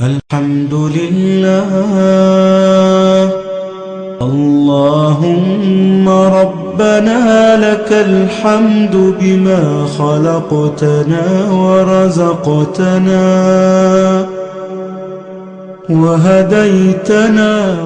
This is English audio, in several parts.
الحمد لله اللهم ربنا لك الحمد بما خلقتنا ورزقتنا وهديتنا.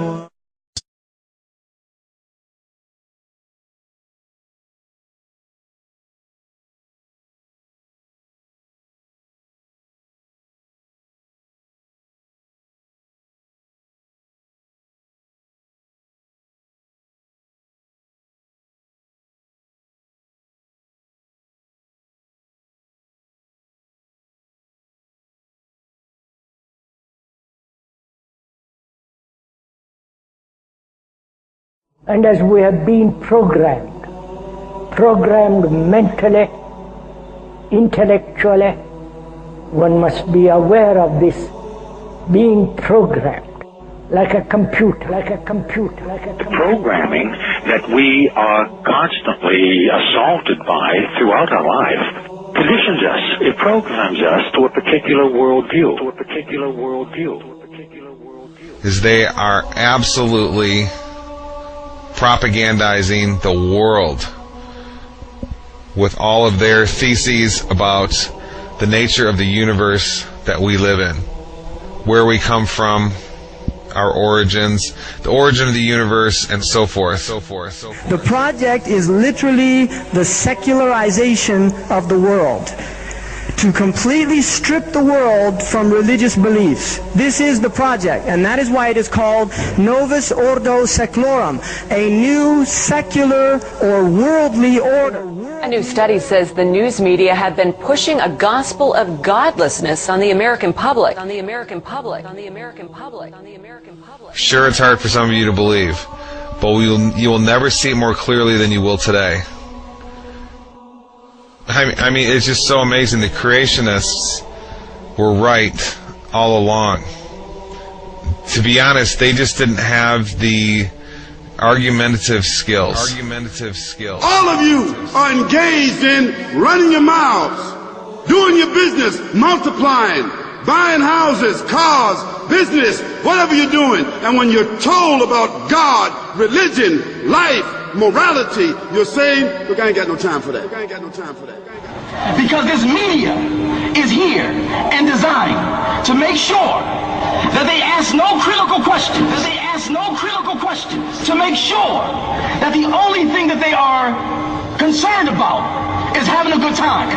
And as we have been programmed mentally, intellectually, one must be aware of this being programmed like a computer. The programming that we are constantly assaulted by throughout our life conditions us. It programs us to a particular worldview. Is they are absolutely propagandizing the world with all of their theses about the nature of the universe that we live in, where we come from, our origins, the origin of the universe, and so forth. The project is literally the secularization of the world, to completely strip the world from religious beliefs. This is the project, and that is why it is called Novus Ordo Seclorum, a new secular or worldly order. A new study says the news media have been pushing a gospel of godlessness on the American public. Sure, it's hard for some of you to believe, but you will never see it more clearly than you will today. I mean, it's just so amazing. The creationists were right all along. To be honest, they just didn't have the argumentative skills. All of you are engaged in running your mouths, doing your business, multiplying, buying houses, cars, business, whatever you're doing. And when you're told about God, religion, life, morality, you're saying, look, I ain't got no time for that. Because this media is here and designed to make sure that they ask no critical questions. To make sure that the only thing that they are concerned about is having a good time.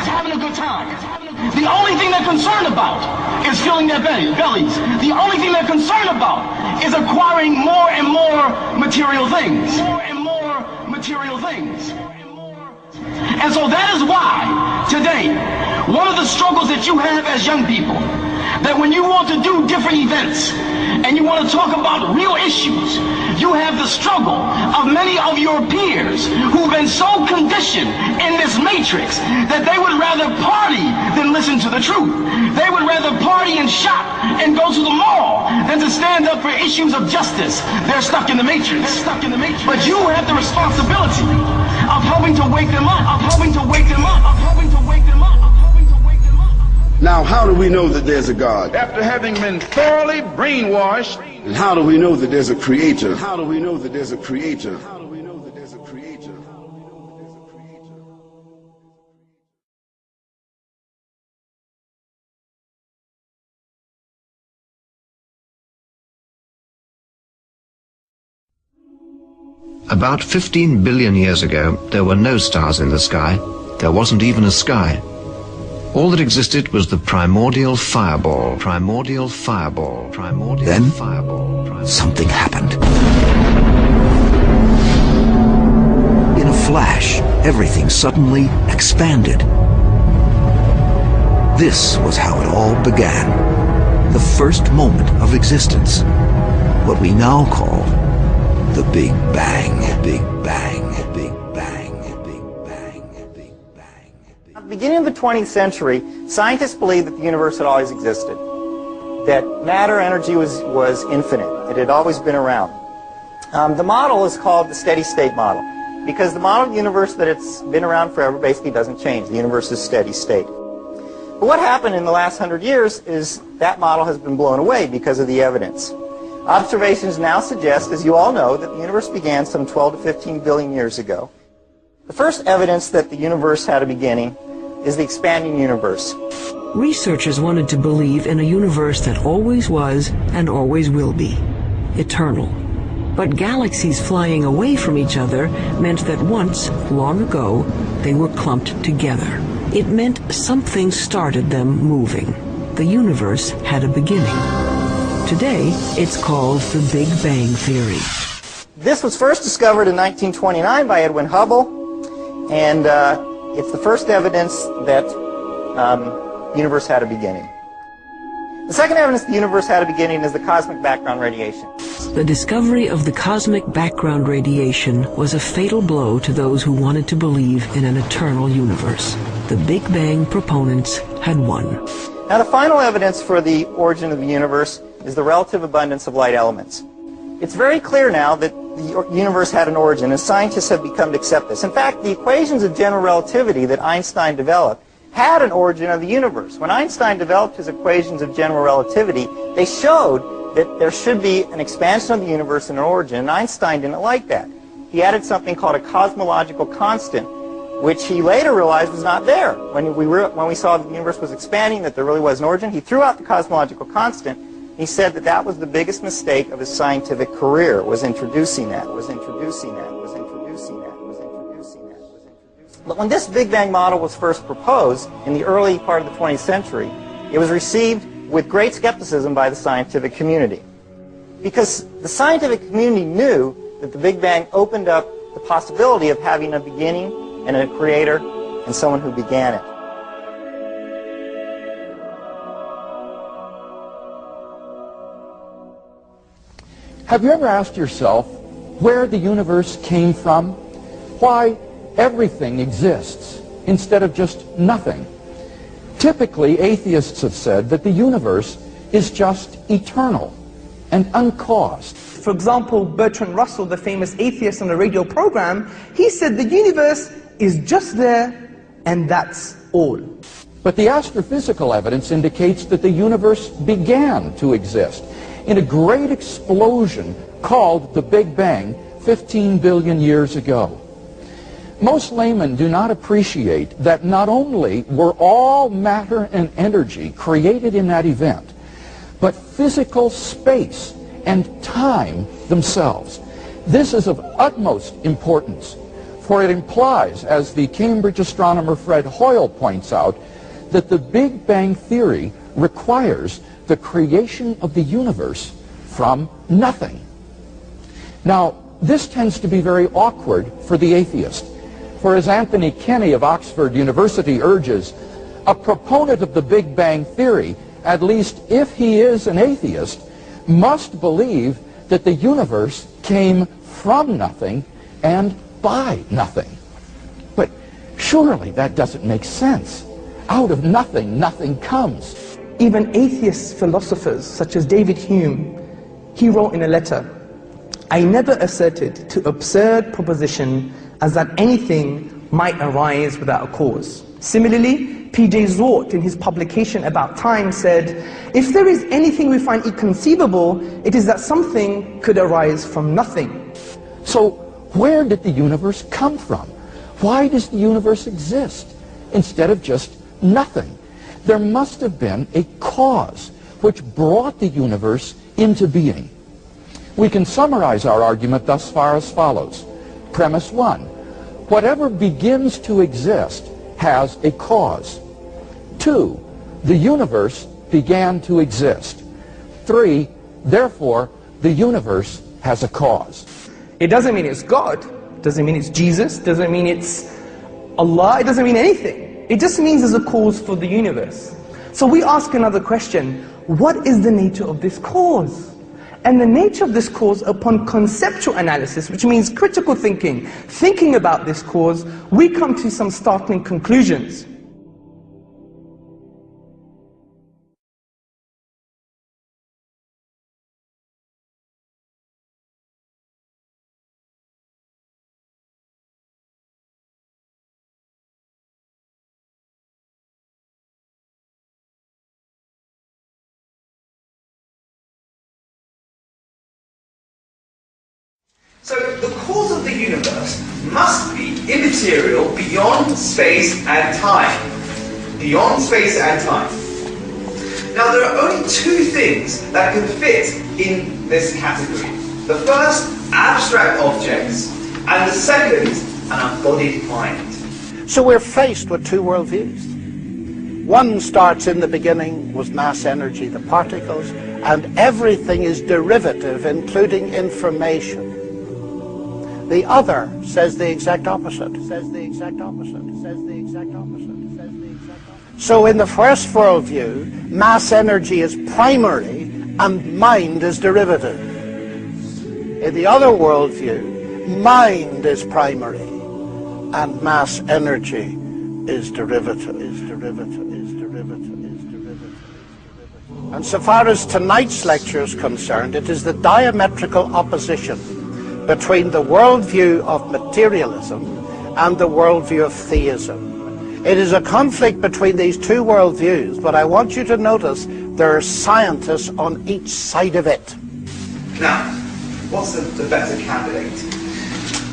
The only thing they're concerned about is filling their bellies. The only thing they're concerned about is acquiring more and more material things. And so that is why today, one of the struggles that you have as young people, that when you want to do different events and you want to talk about real issues, you have the struggle of many of your peers who've been so conditioned in this matrix that they would rather party than listen to the truth. They would rather party and shop and go to the mall than to stand up for issues of justice. They're stuck in the matrix. But you have the responsibility of helping to wake them up. Now, how do we know that there's a God? After having been thoroughly brainwashed. And how do we know that there's a creator? About 15 billion years ago, there were no stars in the sky. There wasn't even a sky. All that existed was the primordial fireball. Then, something happened. In a flash, everything suddenly expanded. This was how it all began. The first moment of existence. What we now call the Big Bang. At the beginning of the 20th century, scientists believed that the universe had always existed, that matter energy was infinite. It had always been around. The model is called the steady state model, because the model of the universe that it's been around forever basically doesn't change. The universe is steady state. But what happened in the last 100 years is that model has been blown away because of the evidence. Observations now suggest, as you all know, that the universe began some 12 to 15 billion years ago. The first evidence that the universe had a beginning is the expanding universe. Researchers wanted to believe in a universe that always was and always will be, eternal. But galaxies flying away from each other meant that once, long ago, they were clumped together. It meant something started them moving. The universe had a beginning. Today, it's called the Big Bang Theory. This was first discovered in 1929 by Edwin Hubble, and it's the first evidence that the universe had a beginning. The second evidence the universe had a beginning is the cosmic background radiation. The discovery of the cosmic background radiation was a fatal blow to those who wanted to believe in an eternal universe. The Big Bang proponents had won. Now, the final evidence for the origin of the universe is the relative abundance of light elements. It's very clear now that the universe had an origin, and scientists have become to accept this. In fact, the equations of general relativity that Einstein developed had an origin of the universe. When Einstein developed his equations of general relativity, they showed that there should be an expansion of the universe and an origin, and Einstein didn't like that. He added something called a cosmological constant, which he later realized was not there. When we saw that the universe was expanding, that there really was an origin, he threw out the cosmological constant. He said that that was the biggest mistake of his scientific career, was introducing that, was introducing that, was introducing that, was introducing that, was introducing. But when this Big Bang model was first proposed in the early part of the 20th century, it was received with great skepticism by the scientific community. Because the scientific community knew that the Big Bang opened up the possibility of having a beginning and a creator and someone who began it. Have you ever asked yourself where the universe came from? Why everything exists instead of just nothing? Typically, atheists have said that the universe is just eternal and uncaused. For example, Bertrand Russell, the famous atheist on the radio program, he said the universe is just there and that's all. But the astrophysical evidence indicates that the universe began to exist in a great explosion called the Big Bang 15 billion years ago. Most laymen do not appreciate that not only were all matter and energy created in that event, but physical space and time themselves. This is of utmost importance, for it implies, as the Cambridge astronomer Fred Hoyle points out, that the Big Bang theory requires the creation of the universe from nothing. Now, this tends to be very awkward for the atheist, for as Anthony Kenny of Oxford University urges, a proponent of the Big Bang theory, at least if he is an atheist, must believe that the universe came from nothing and by nothing. But surely that doesn't make sense. Out of nothing, nothing comes. Even atheist philosophers such as David Hume, he wrote in a letter, "I never asserted to absurd proposition as that anything might arise without a cause." Similarly, P.J. Zort, in his publication About Time, said, "If there is anything we find inconceivable, it is that something could arise from nothing." So where did the universe come from? Why does the universe exist instead of just nothing? There must have been a cause which brought the universe into being. We can summarize our argument thus far as follows. Premise 1. Whatever begins to exist has a cause. 2. The universe began to exist. 3. Therefore, the universe has a cause. It doesn't mean it's God, doesn't mean it's Jesus, doesn't mean it's Allah, it doesn't mean anything. It just means there's a cause for the universe. So we ask another question, what is the nature of this cause? And the nature of this cause, upon conceptual analysis, which means critical thinking about this cause, we come to some startling conclusions. So the cause of the universe must be immaterial beyond space and time. Beyond space and time. Now there are only two things that can fit in this category. The first, abstract objects, and the second, an embodied mind. So we're faced with two worldviews. One starts in the beginning with mass energy, the particles, and everything is derivative, including information. The other says the exact opposite, says the exact opposite, says the exact opposite, says the exact opposite. So in the first worldview, mass energy is primary and mind is derivative. In the other worldview, mind is primary and mass energy is derivative, is derivative, is derivative, is derivative. And so far as tonight's lecture is concerned, it is the diametrical opposition between the worldview of materialism and the worldview of theism. It is a conflict between these two worldviews, but I want you to notice there are scientists on each side of it. Now, what's the better candidate?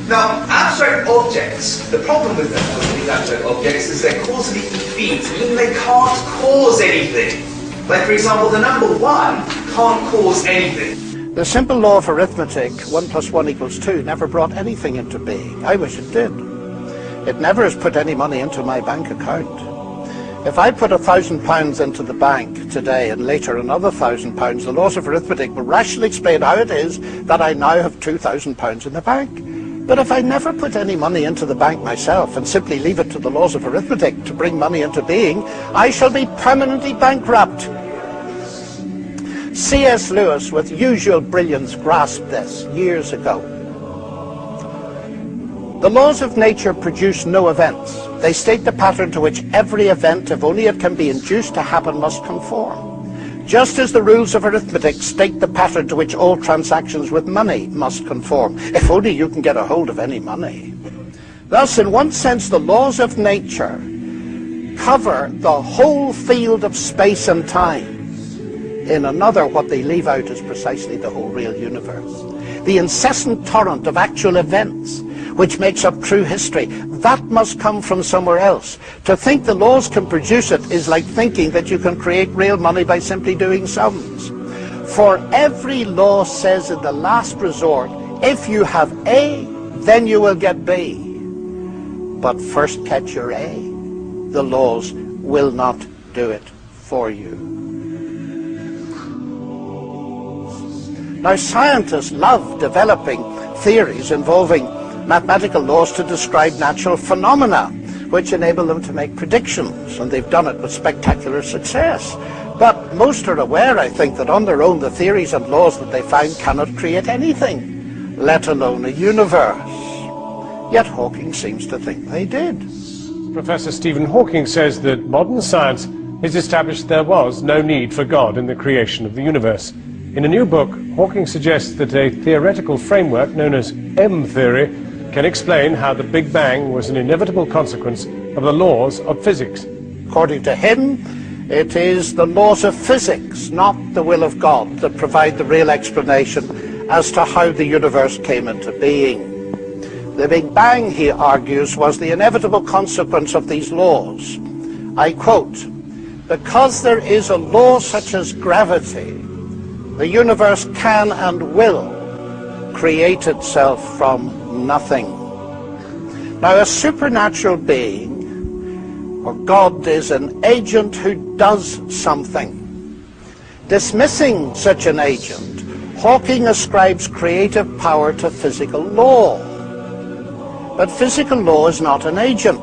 Now, abstract objects, the problem with these abstract objects is they're causally effete, meaning they can't cause anything. Like, for example, the number 1 can't cause anything. The simple law of arithmetic, 1 + 1 = 2, never brought anything into being. I wish it did. It never has put any money into my bank account. If I put £1,000 into the bank today and later another £1,000, the laws of arithmetic will rationally explain how it is that I now have £2,000 in the bank. But if I never put any money into the bank myself and simply leave it to the laws of arithmetic to bring money into being, I shall be permanently bankrupt. C.S. Lewis, with usual brilliance, grasped this years ago. The laws of nature produce no events. They state the pattern to which every event, if only it can be induced to happen, must conform. Just as the rules of arithmetic state the pattern to which all transactions with money must conform, if only you can get a hold of any money. Thus, in one sense, the laws of nature cover the whole field of space and time. In another, what they leave out is precisely the whole real universe. The incessant torrent of actual events, which makes up true history, that must come from somewhere else. To think the laws can produce it is like thinking that you can create real money by simply doing sums. For every law says in the last resort, if you have A, then you will get B. But first catch your A. The laws will not do it for you. Now, scientists love developing theories involving mathematical laws to describe natural phenomena, which enable them to make predictions, and they've done it with spectacular success. But most are aware, I think, that on their own the theories and laws that they find cannot create anything, let alone a universe. Yet Hawking seems to think they did. Professor Stephen Hawking says that modern science has established there was no need for God in the creation of the universe. In a new book, Hawking suggests that a theoretical framework known as M-theory can explain how the Big Bang was an inevitable consequence of the laws of physics. According to him, it is the laws of physics, not the will of God, that provide the real explanation as to how the universe came into being. The Big Bang, he argues, was the inevitable consequence of these laws. I quote, "Because there is a law such as gravity, the universe can and will create itself from nothing." Now, a supernatural being, or God, is an agent who does something. Dismissing such an agent, Hawking ascribes creative power to physical law. But physical law is not an agent.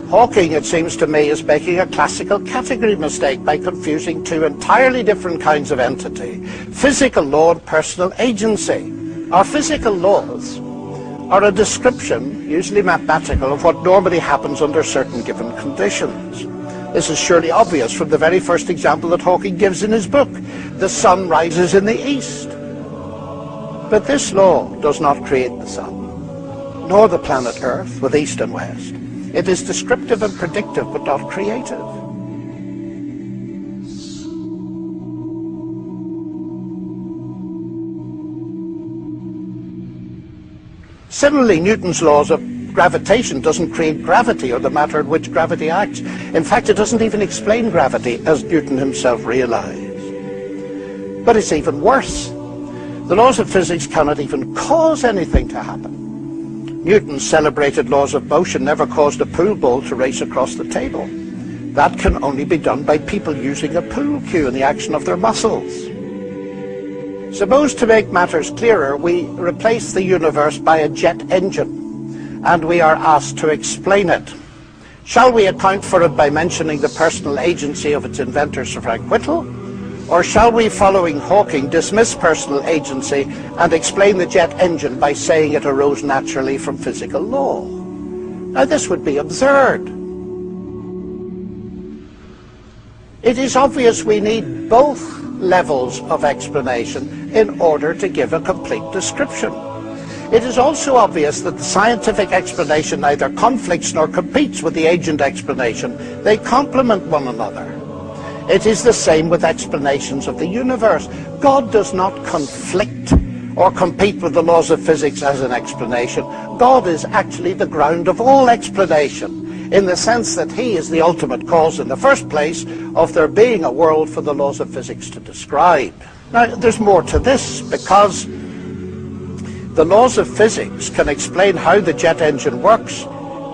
Hawking, it seems to me, is making a classical category mistake by confusing two entirely different kinds of entity: physical law and personal agency. Our physical laws are a description, usually mathematical, of what normally happens under certain given conditions. This is surely obvious from the very first example that Hawking gives in his book. The sun rises in the east. But this law does not create the sun, nor the planet Earth with east and west. It is descriptive and predictive, but not creative. Similarly, Newton's laws of gravitation doesn't create gravity or the matter in which gravity acts. In fact, it doesn't even explain gravity, as Newton himself realized. But it's even worse. The laws of physics cannot even cause anything to happen. Newton's celebrated laws of motion never caused a pool ball to race across the table. That can only be done by people using a pool cue and the action of their muscles. Suppose, to make matters clearer, we replace the universe by a jet engine, and we are asked to explain it. Shall we account for it by mentioning the personal agency of its inventor, Sir Frank Whittle? Or shall we, following Hawking, dismiss personal agency and explain the jet engine by saying it arose naturally from physical law? Now, this would be absurd. It is obvious we need both levels of explanation in order to give a complete description. It is also obvious that the scientific explanation neither conflicts nor competes with the agent explanation. They complement one another. It is the same with explanations of the universe. God does not conflict or compete with the laws of physics as an explanation. God is actually the ground of all explanation, in the sense that he is the ultimate cause in the first place of there being a world for the laws of physics to describe. Now, there's more to this, because the laws of physics can explain how the jet engine works,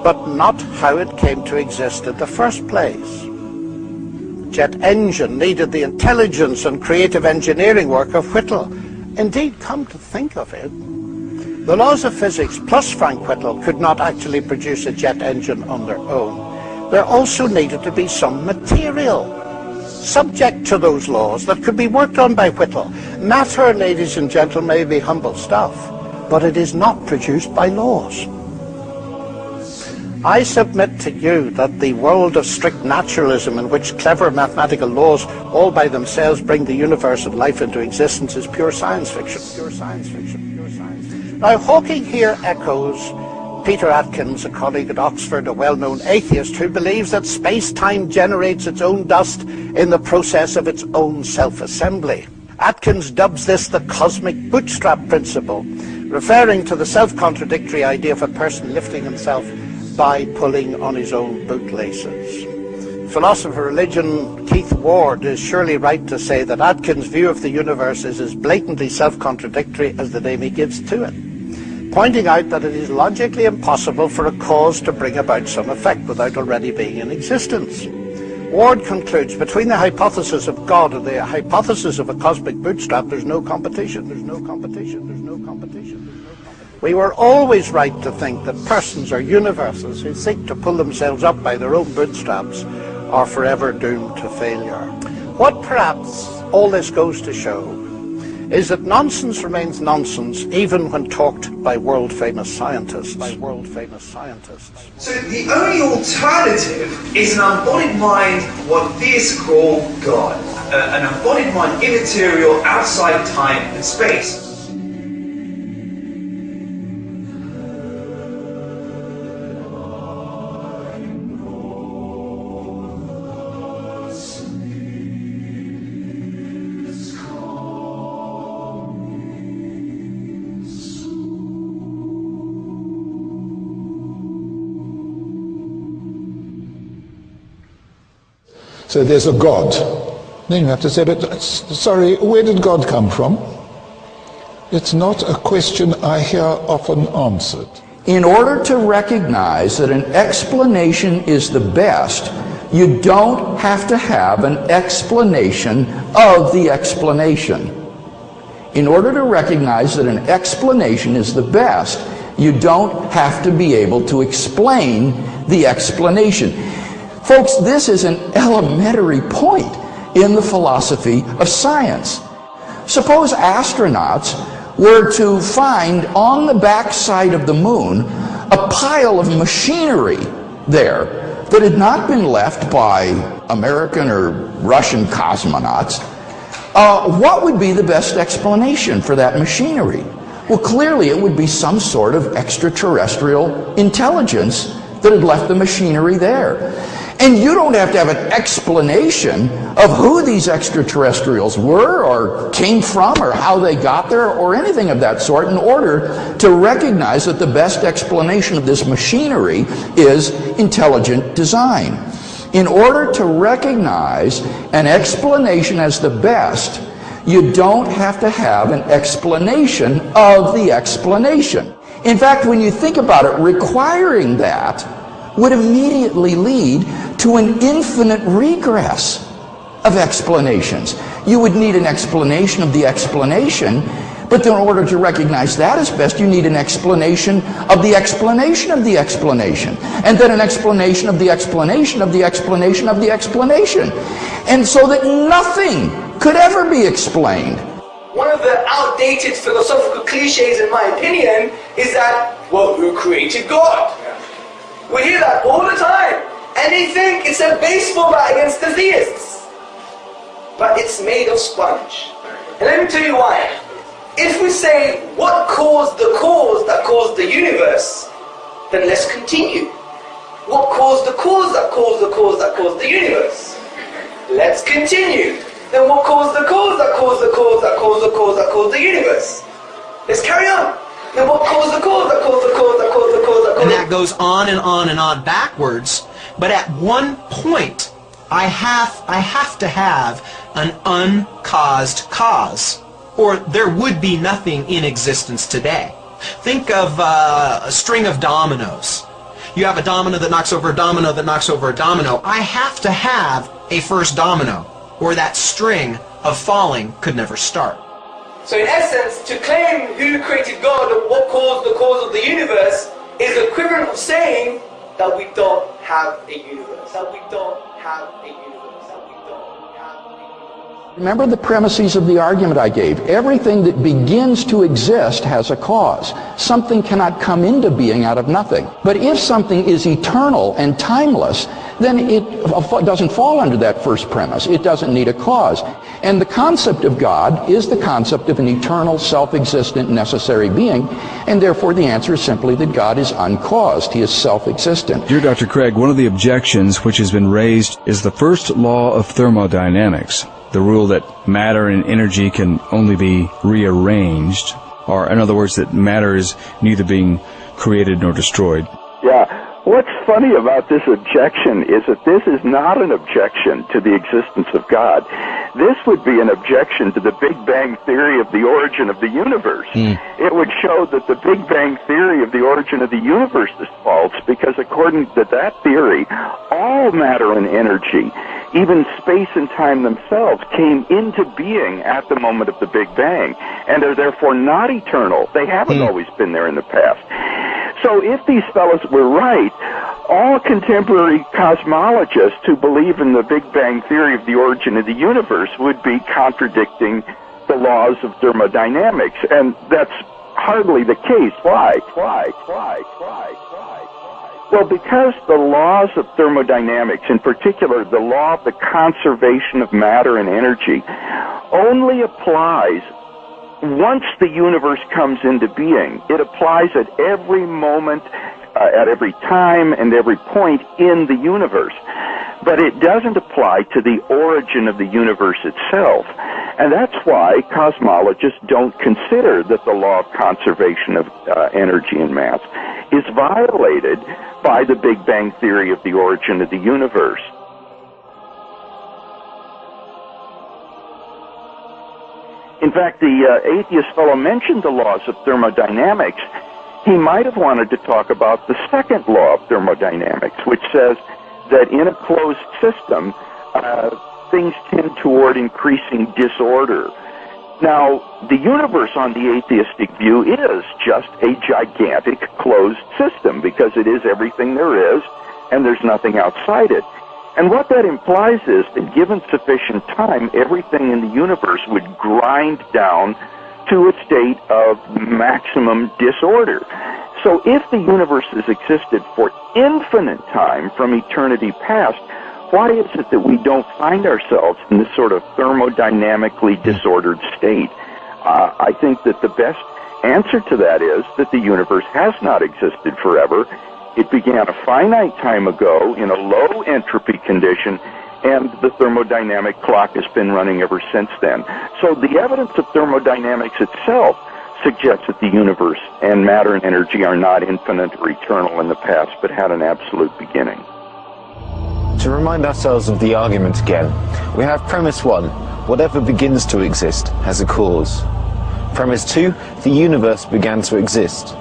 but not how it came to exist in the first place. Jet engine needed the intelligence and creative engineering work of Whittle. Indeed, come to think of it, the laws of physics plus Frank Whittle could not actually produce a jet engine on their own. There also needed to be some material subject to those laws that could be worked on by Whittle. Matter, ladies and gentlemen, may be humble stuff, but it is not produced by laws. I submit to you that the world of strict naturalism, in which clever mathematical laws all by themselves bring the universe and life into existence, is pure science fiction. Pure science fiction. Pure science fiction. Now, Hawking here echoes Peter Atkins, a colleague at Oxford, a well-known atheist, who believes that space-time generates its own dust in the process of its own self-assembly. Atkins dubs this the cosmic bootstrap principle, referring to the self-contradictory idea of a person lifting himself by pulling on his own bootlaces. Philosopher of religion Keith Ward is surely right to say that Atkins' view of the universe is as blatantly self-contradictory as the name he gives to it, pointing out that it is logically impossible for a cause to bring about some effect without already being in existence. Ward concludes, between the hypothesis of God and the hypothesis of a cosmic bootstrap, there's no competition. There's no competition. There's no competition. We were always right to think that persons or universes who seek to pull themselves up by their own bootstraps are forever doomed to failure. What perhaps all this goes to show is that nonsense remains nonsense even when talked by world-famous scientists. So the only alternative is an embodied mind, what theists call God. An embodied mind, immaterial, outside time and space. So there's a God. Then you have to say, but sorry, where did God come from? It's not a question I hear often answered. In order to recognize that an explanation is the best, you don't have to have an explanation of the explanation. In order to recognize that an explanation is the best, you don't have to be able to explain the explanation. Folks, this is an elementary point in the philosophy of science. Suppose astronauts were to find on the backside of the moon a pile of machinery there that had not been left by American or Russian cosmonauts. What would be the best explanation for that machinery? Well, clearly it would be some sort of extraterrestrial intelligence that had left the machinery there. And you don't have to have an explanation of who these extraterrestrials were or came from or how they got there or anything of that sort in order to recognize that the best explanation of this machinery is intelligent design. In order to recognize an explanation as the best, you don't have to have an explanation of the explanation. In fact, when you think about it, requiring that would immediately lead to an infinite regress of explanations. You would need an explanation of the explanation, but in order to recognize that as best, you need an explanation of the explanation of the explanation, and then an explanation of the explanation of the explanation of the explanation, and so that nothing could ever be explained. One of the outdated philosophical cliches, in my opinion, is that, well, who created God? We hear that all the time, and they think it's a baseball bat against the theists. But it's made of sponge. And let me tell you why. If we say, what caused the cause that caused the universe, then let's continue. What caused the cause that caused the cause that caused the universe? Let's continue. Then what caused the cause that caused the cause that caused the cause that caused the universe? Let's carry on. Then what caused the cause that caused the cause that caused the cause that caused? And that goes on and on and on backwards. But at one point, I have to have an uncaused cause, or there would be nothing in existence today. Think of a string of dominoes. You have a domino that knocks over a domino that knocks over a domino. I have to have a first domino, or that string of falling could never start. So in essence, to claim who created God or what caused the cause of the universe is the equivalent of saying that we don't have a universe, that we don't have a universe, that we don't have a universe. Remember the premises of the argument I gave. Everything that begins to exist has a cause. Something cannot come into being out of nothing. But if something is eternal and timeless, then it doesn't fall under that first premise. It doesn't need a cause. And the concept of God is the concept of an eternal, self-existent, necessary being, and therefore the answer is simply that God is uncaused. He is self-existent. Dear Dr. Craig, one of the objections which has been raised is the first law of thermodynamics, the rule that matter and energy can only be rearranged, or in other words, that matter is neither being created nor destroyed. Yeah. What's funny about this objection is that this is not an objection to the existence of God. This would be an objection to the Big Bang theory of the origin of the universe. It would show that the Big Bang theory of the origin of the universe is false, because according to that theory, all matter and energy, even space and time themselves, came into being at the moment of the Big Bang, and are therefore not eternal. They haven't always been there in the past. So if these fellows were right, all contemporary cosmologists who believe in the Big Bang theory of the origin of the universe would be contradicting the laws of thermodynamics, and that's hardly the case. Why? Well, because the laws of thermodynamics, in particular the law of the conservation of matter and energy, only applies once the universe comes into being. It applies at every moment, at every time, and every point in the universe. But it doesn't apply to the origin of the universe itself. And that's why cosmologists don't consider that the law of conservation of energy and mass is violated by the Big Bang theory of the origin of the universe. In fact, the atheist fellow mentioned the laws of thermodynamics. He might have wanted to talk about the second law of thermodynamics, which says that in a closed system, things tend toward increasing disorder. Now, the universe on the atheistic view is just a gigantic closed system, because it is everything there is, and there's nothing outside it. And what that implies is that given sufficient time, everything in the universe would grind down to a state of maximum disorder. So if the universe has existed for infinite time from eternity past, why is it that we don't find ourselves in this sort of thermodynamically disordered state? I think that the best answer to that is that the universe has not existed forever, It began a finite time ago in a low entropy condition, and the thermodynamic clock has been running ever since then. So the evidence of thermodynamics itself suggests that the universe and matter and energy are not infinite or eternal in the past, but had an absolute beginning. To remind ourselves of the argument again, we have premise 1, whatever begins to exist has a cause. Premise 2, the universe began to exist.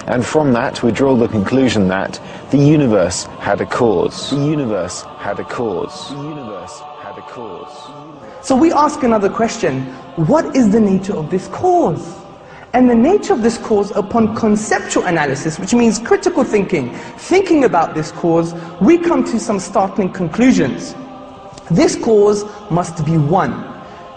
And from that we draw the conclusion that the universe had a cause. The universe had a cause. The universe had a cause. So we ask another question, what is the nature of this cause? And the nature of this cause, upon conceptual analysis, which means critical thinking about this cause, we come to some startling conclusions. This cause must be one.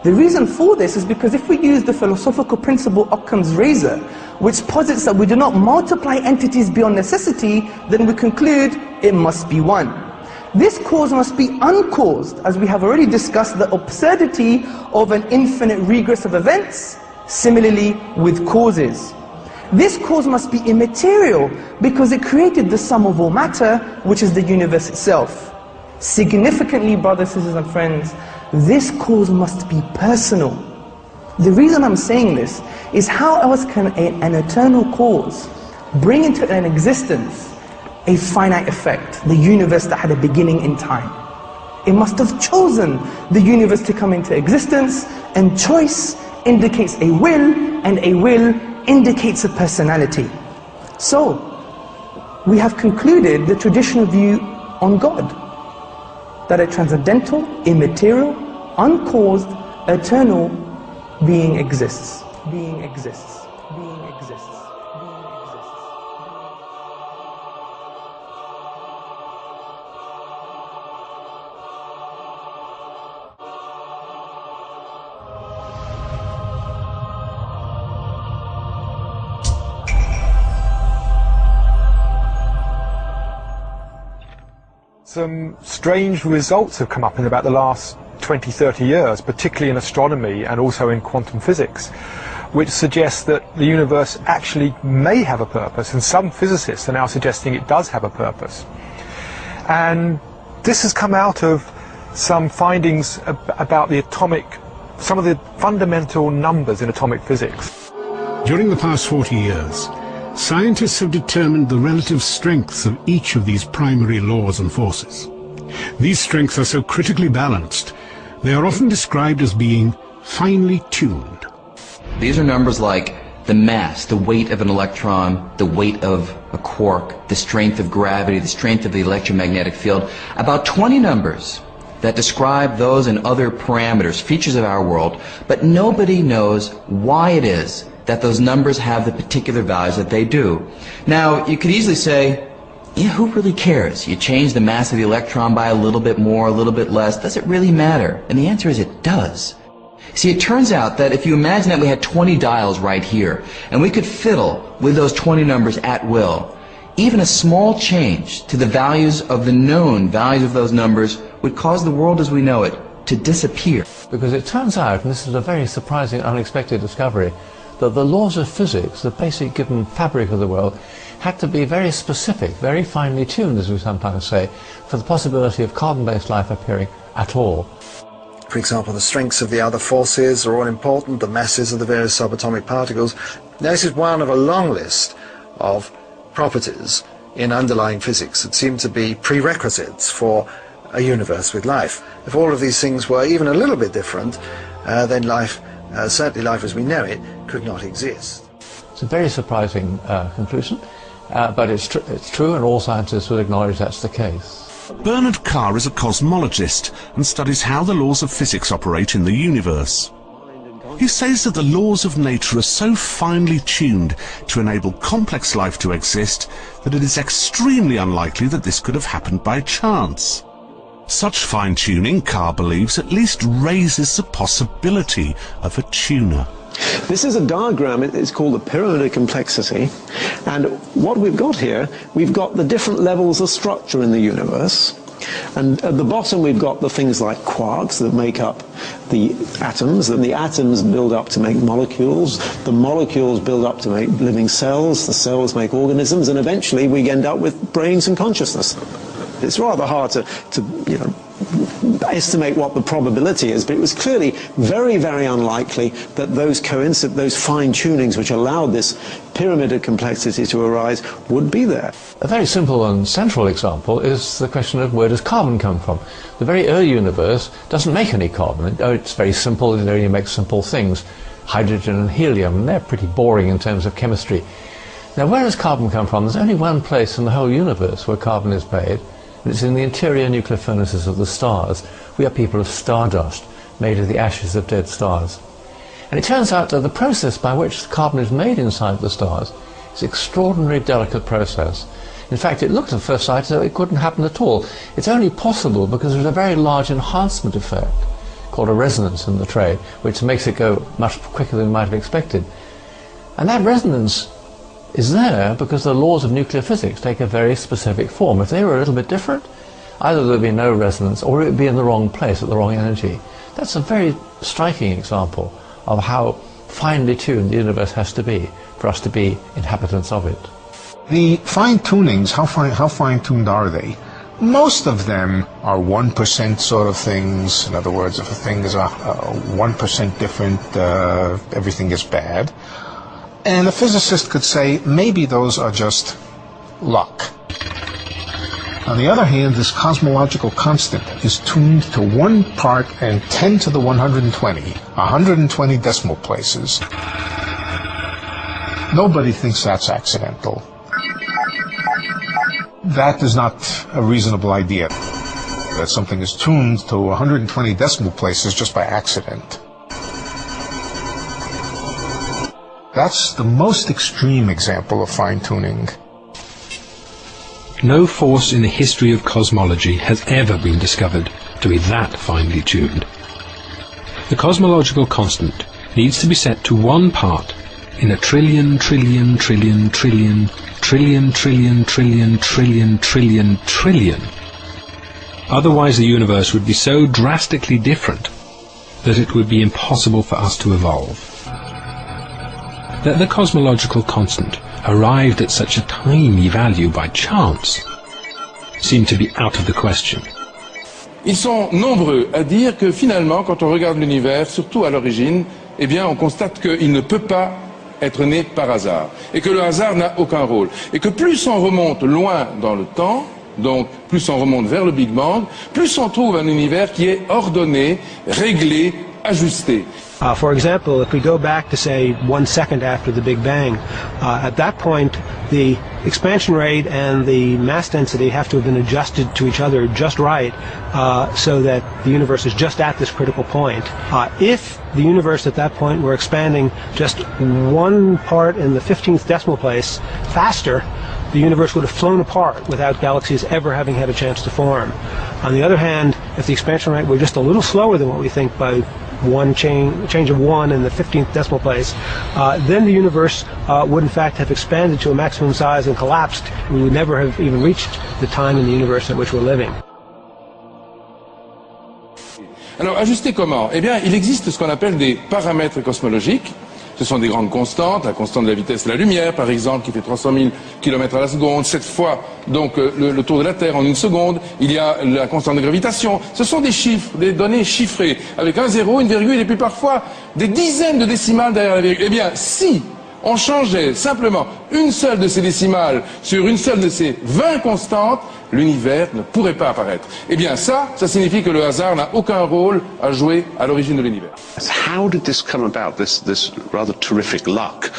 The reason for this is because if we use the philosophical principle Occam's razor, which posits that we do not multiply entities beyond necessity, then we conclude it must be one. This cause must be uncaused, as we have already discussed the absurdity of an infinite regress of events. Similarly with causes. This cause must be immaterial because it created the sum of all matter, which is the universe itself. Significantly, brothers, sisters and friends, this cause must be personal. The reason I'm saying this is how else can an eternal cause bring into an existence a finite effect, the universe that had a beginning in time? It must have chosen the universe to come into existence, and choice indicates a will, and a will indicates a personality. So, we have concluded the traditional view on God, that a transcendental, immaterial, uncaused, eternal being exists. Being exists. Being exists. Some strange results have come up in about the last 20-30 years, particularly in astronomy and also in quantum physics, which suggests that the universe actually may have a purpose, and some physicists are now suggesting it does have a purpose. And this has come out of some findings about some of the fundamental numbers in atomic physics. During the past 40 years, scientists have determined the relative strengths of each of these primary laws and forces. These strengths are so critically balanced, they are often described as being finely tuned. These are numbers like the mass, the weight of an electron, the weight of a quark, the strength of gravity, the strength of the electromagnetic field. About 20 numbers that describe those and other parameters, features of our world, but nobody knows why it is that those numbers have the particular values that they do. Now, you could easily say, yeah, who really cares? You change the mass of the electron by a little bit more, a little bit less. Does it really matter? And the answer is it does. See, it turns out that if you imagine that we had 20 dials right here, and we could fiddle with those 20 numbers at will, even a small change to the values of the known values of those numbers would cause the world as we know it to disappear. Because it turns out, and this is a very surprising, unexpected discovery, that the laws of physics, the basic given fabric of the world, had to be very specific, very finely tuned, as we sometimes say, for the possibility of carbon-based life appearing at all. For example, the strengths of the other forces are all important, the masses of the various subatomic particles. This is one of a long list of properties in underlying physics that seem to be prerequisites for a universe with life. If all of these things were even a little bit different, then life, certainly life as we know it, could not exist. It's a very surprising conclusion, but it's true, and all scientists will acknowledge that's the case. Bernard Carr is a cosmologist and studies how the laws of physics operate in the universe. He says that the laws of nature are so finely tuned to enable complex life to exist that it is extremely unlikely that this could have happened by chance. Such fine-tuning, Carr believes, at least raises the possibility of a tuner. This is a diagram, it's called the pyramid of complexity, and what we've got here, we've got the different levels of structure in the universe, And at the bottom we've got the things like quarks that make up the atoms, and the atoms build up to make molecules, the molecules build up to make living cells, the cells make organisms, and eventually we end up with brains and consciousness. It's rather hard to estimate what the probability is, but it was clearly very, very unlikely that those fine-tunings which allowed this pyramid of complexity to arise would be there. A very simple and central example is the question of where does carbon come from? The very early universe doesn't make any carbon. It's very simple, it only makes simple things. Hydrogen and helium, and they're pretty boring in terms of chemistry. Now, where does carbon come from? There's only one place in the whole universe where carbon is made, and it's in the interior nuclear furnaces of the stars. We are people of stardust, made of the ashes of dead stars. And it turns out that the process by which carbon is made inside the stars is an extraordinarily delicate process. In fact, it looked at first sight as though it couldn't happen at all. It's only possible because there's a very large enhancement effect, called a resonance in the trade, which makes it go much quicker than we might have expected. And that resonance is there because the laws of nuclear physics take a very specific form. If they were a little bit different, either there would be no resonance or it would be in the wrong place at the wrong energy. That's a very striking example of how finely tuned the universe has to be for us to be inhabitants of it. The fine-tunings, how fine-tuned are they? Most of them are 1% sort of things. In other words, if a thing is 1% different, everything is bad. And a physicist could say, maybe those are just luck. On the other hand, this cosmological constant is tuned to 1 part and 10 to the 120, 120 decimal places. Nobody thinks that's accidental. That is not a reasonable idea, that something is tuned to 120 decimal places just by accident. That's the most extreme example of fine-tuning. No force in the history of cosmology has ever been discovered to be that finely tuned. The cosmological constant needs to be set to 1 part in a trillion, trillion, trillion, trillion, trillion, trillion, trillion, trillion, trillion, trillion. Otherwise the universe would be so drastically different that it would be impossible for us to evolve. That the cosmological constant arrived at such a tiny value by chance seemed to be out of the question. Ils sont nombreux à dire que finalement, quand on regarde l'univers, surtout à l'origine, eh bien, on constate qu'il ne peut pas être né par hasard, et que le hasard n'a aucun rôle, et que plus on remonte loin dans le temps, donc plus on remonte vers le Big Bang, plus on trouve un univers qui est ordonné, réglé, ajusté. For example, if we go back to, say, 1 second after the Big Bang, at that point the expansion rate and the mass density have to have been adjusted to each other just right, so that the universe is just at this critical point. If the universe at that point were expanding just 1 part in the 15th decimal place faster, the universe would have flown apart without galaxies ever having had a chance to form. On the other hand, if the expansion rate were just a little slower than what we think by change of 1 in the 15th decimal place, then the universe would in fact have expanded to a maximum size and collapsed. We would never have even reached the time in the universe in which we're living. Alors, ajuster comment? Eh bien, il existe ce qu'on appelle des paramètres cosmologiques. Ce sont des grandes constantes, la constante de la vitesse de la lumière, par exemple, qui fait 300 000 km à la seconde, 7 fois donc le tour de la Terre en 1 seconde. Il y a la constante de gravitation. Ce sont des chiffres, des données chiffrées, avec un zéro, une virgule, et puis parfois des dizaines de décimales derrière la virgule. Eh bien, si on changeait simplement une seule de ces décimales sur une seule de ces 20 constantes, l'univers ne pourrait pas apparaître. Eh bien ça signifie que le hasard n'a aucun rôle à jouer à l'origine de l'univers. How did this come about, this rather terrific luck?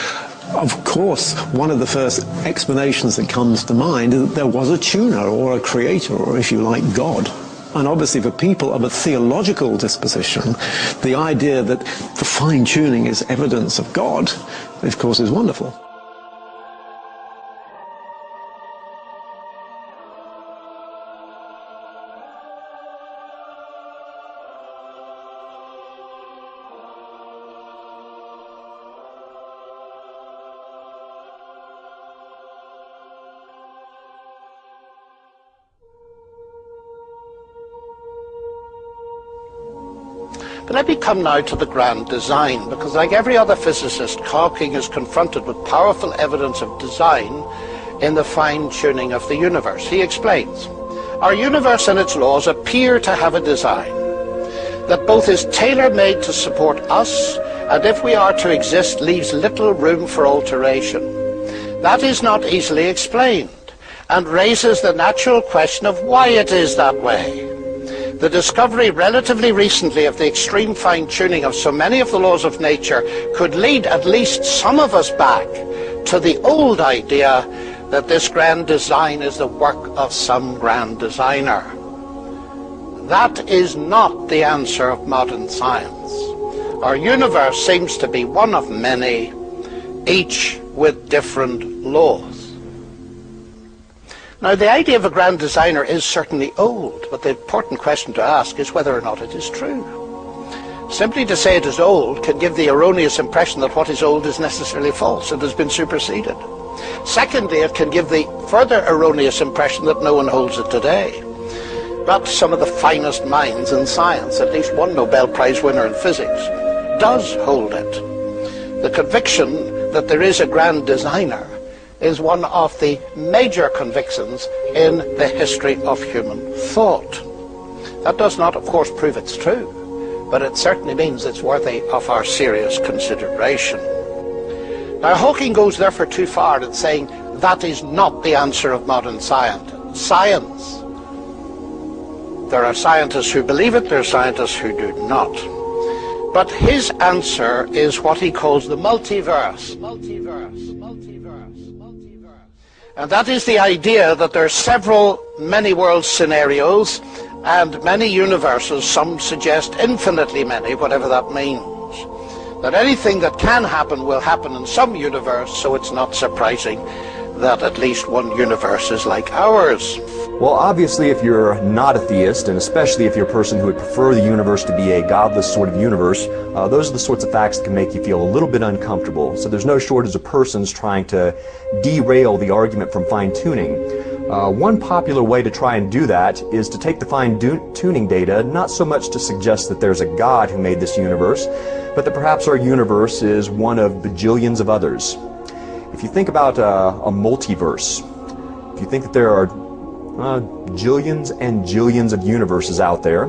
Of course, one of the first explanations that comes to mind is that there was a tuner or a creator, or if you like, God. And obviously for people of a theological disposition, the idea that the fine-tuning is evidence of God, of course, is wonderful. But let me come now to the grand design, because like every other physicist, Hawking is confronted with powerful evidence of design in the fine-tuning of the universe. He explains, our universe and its laws appear to have a design that both is tailor-made to support us, and if we are to exist, leaves little room for alteration. That is not easily explained, and raises the natural question of why it is that way. The discovery relatively recently of the extreme fine-tuning of so many of the laws of nature could lead at least some of us back to the old idea that this grand design is the work of some grand designer. That is not the answer of modern science. Our universe seems to be one of many, each with different laws. Now, the idea of a grand designer is certainly old, but the important question to ask is whether or not it is true. Simply to say it is old can give the erroneous impression that what is old is necessarily false and has been superseded. Secondly, it can give the further erroneous impression that no one holds it today. But some of the finest minds in science, at least one Nobel Prize winner in physics, does hold it. The conviction that there is a grand designer is one of the major convictions in the history of human thought. That does not, of course, prove it's true, but it certainly means it's worthy of our serious consideration. Now, Hawking goes therefore too far in saying that is not the answer of modern science. There are scientists who believe it, there are scientists who do not. But his answer is what he calls the multiverse. And that is the idea that there are several many-world scenarios and many universes, some suggest infinitely many, whatever that means. That anything that can happen will happen in some universe, so it's not surprising that at least one universe is like ours. Well, obviously, if you're not a theist, and especially if you're a person who would prefer the universe to be a godless sort of universe, those are the sorts of facts that can make you feel a little bit uncomfortable. So there's no shortage of persons trying to derail the argument from fine-tuning. One popular way to try and do that is to take the fine-tuning data, not so much to suggest that there's a God who made this universe, but that perhaps our universe is one of bajillions of others. If you think about a multiverse, if you think that there are jillions and jillions of universes out there,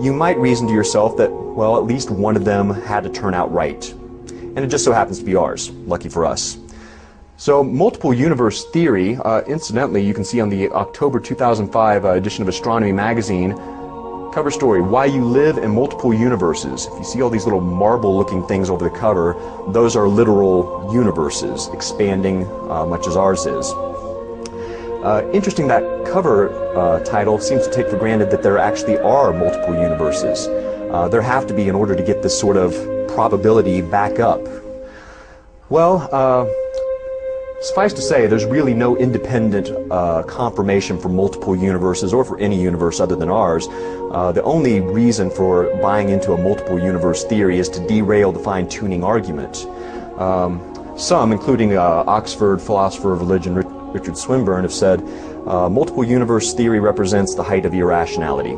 you might reason to yourself that, well, at least one of them had to turn out right. And it just so happens to be ours, lucky for us. So multiple universe theory, incidentally, you can see on the October 2005 edition of Astronomy magazine, cover story, Why You Live in Multiple Universes. If you see all these little marble-looking things over the cover, those are literal universes, expanding much as ours is. Interesting, that cover title seems to take for granted that there actually are multiple universes. There have to be in order to get this sort of probability back up. Well, suffice to say, there's really no independent confirmation for multiple universes or for any universe other than ours. The only reason for buying into a multiple universe theory is to derail the fine-tuning argument. Some, including Oxford philosopher of religion Richard Swinburne, have said multiple universe theory represents the height of irrationality.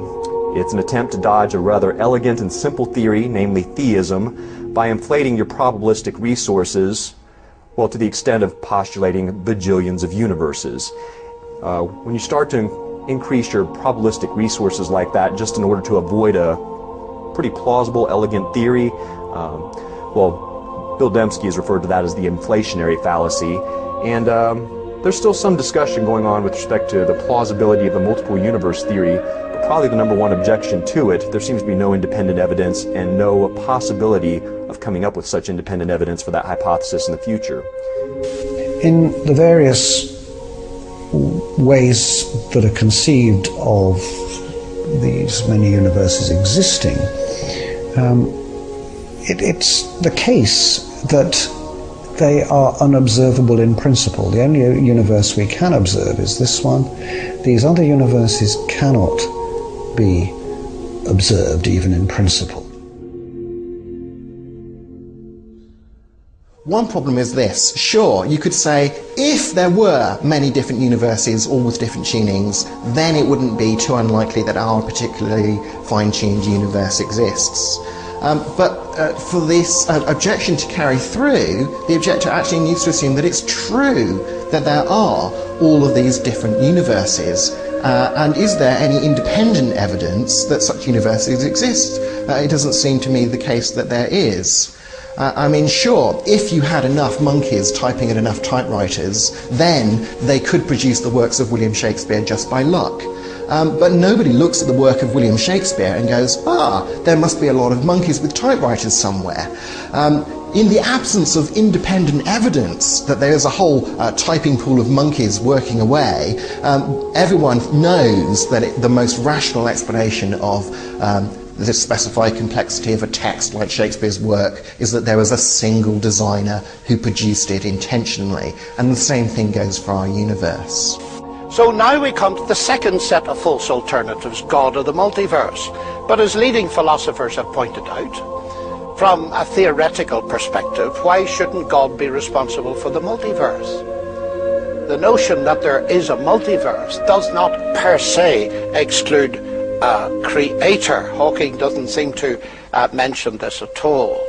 It's an attempt to dodge a rather elegant and simple theory, namely theism, by inflating your probabilistic resources, well, to the extent of postulating bajillions of universes. When you start to increase your probabilistic resources like that just in order to avoid a pretty plausible, elegant theory, well, Bill Dembski has referred to that as the inflationary fallacy, and there's still some discussion going on with respect to the plausibility of the multiple universe theory, but probably the number one objection to it, there seems to be no independent evidence and no possibility of coming up with such independent evidence for that hypothesis in the future. In the various ways that are conceived of these many universes existing, it's the case that they are unobservable in principle. The only universe we can observe is this one. These other universes cannot be observed even in principle. One problem is this. Sure, you could say if there were many different universes, all with different tunings, then it wouldn't be too unlikely that our particularly fine-tuned universe exists. But for this objection to carry through, the objector actually needs to assume that it's true that there are all of these different universes. And is there any independent evidence that such universes exist? It doesn't seem to me the case that there is. I mean, sure, if you had enough monkeys typing at enough typewriters, then they could produce the works of William Shakespeare just by luck. But nobody looks at the work of William Shakespeare and goes, there must be a lot of monkeys with typewriters somewhere. In the absence of independent evidence that there is a whole typing pool of monkeys working away, everyone knows that the most rational explanation of the specified complexity of a text like Shakespeare's work is that there was a single designer who produced it intentionally. And the same thing goes for our universe. So now we come to the second set of false alternatives, God or the multiverse. But as leading philosophers have pointed out, from a theoretical perspective, why shouldn't God be responsible for the multiverse? The notion that there is a multiverse does not per se exclude a creator. Hawking doesn't seem to mention this at all.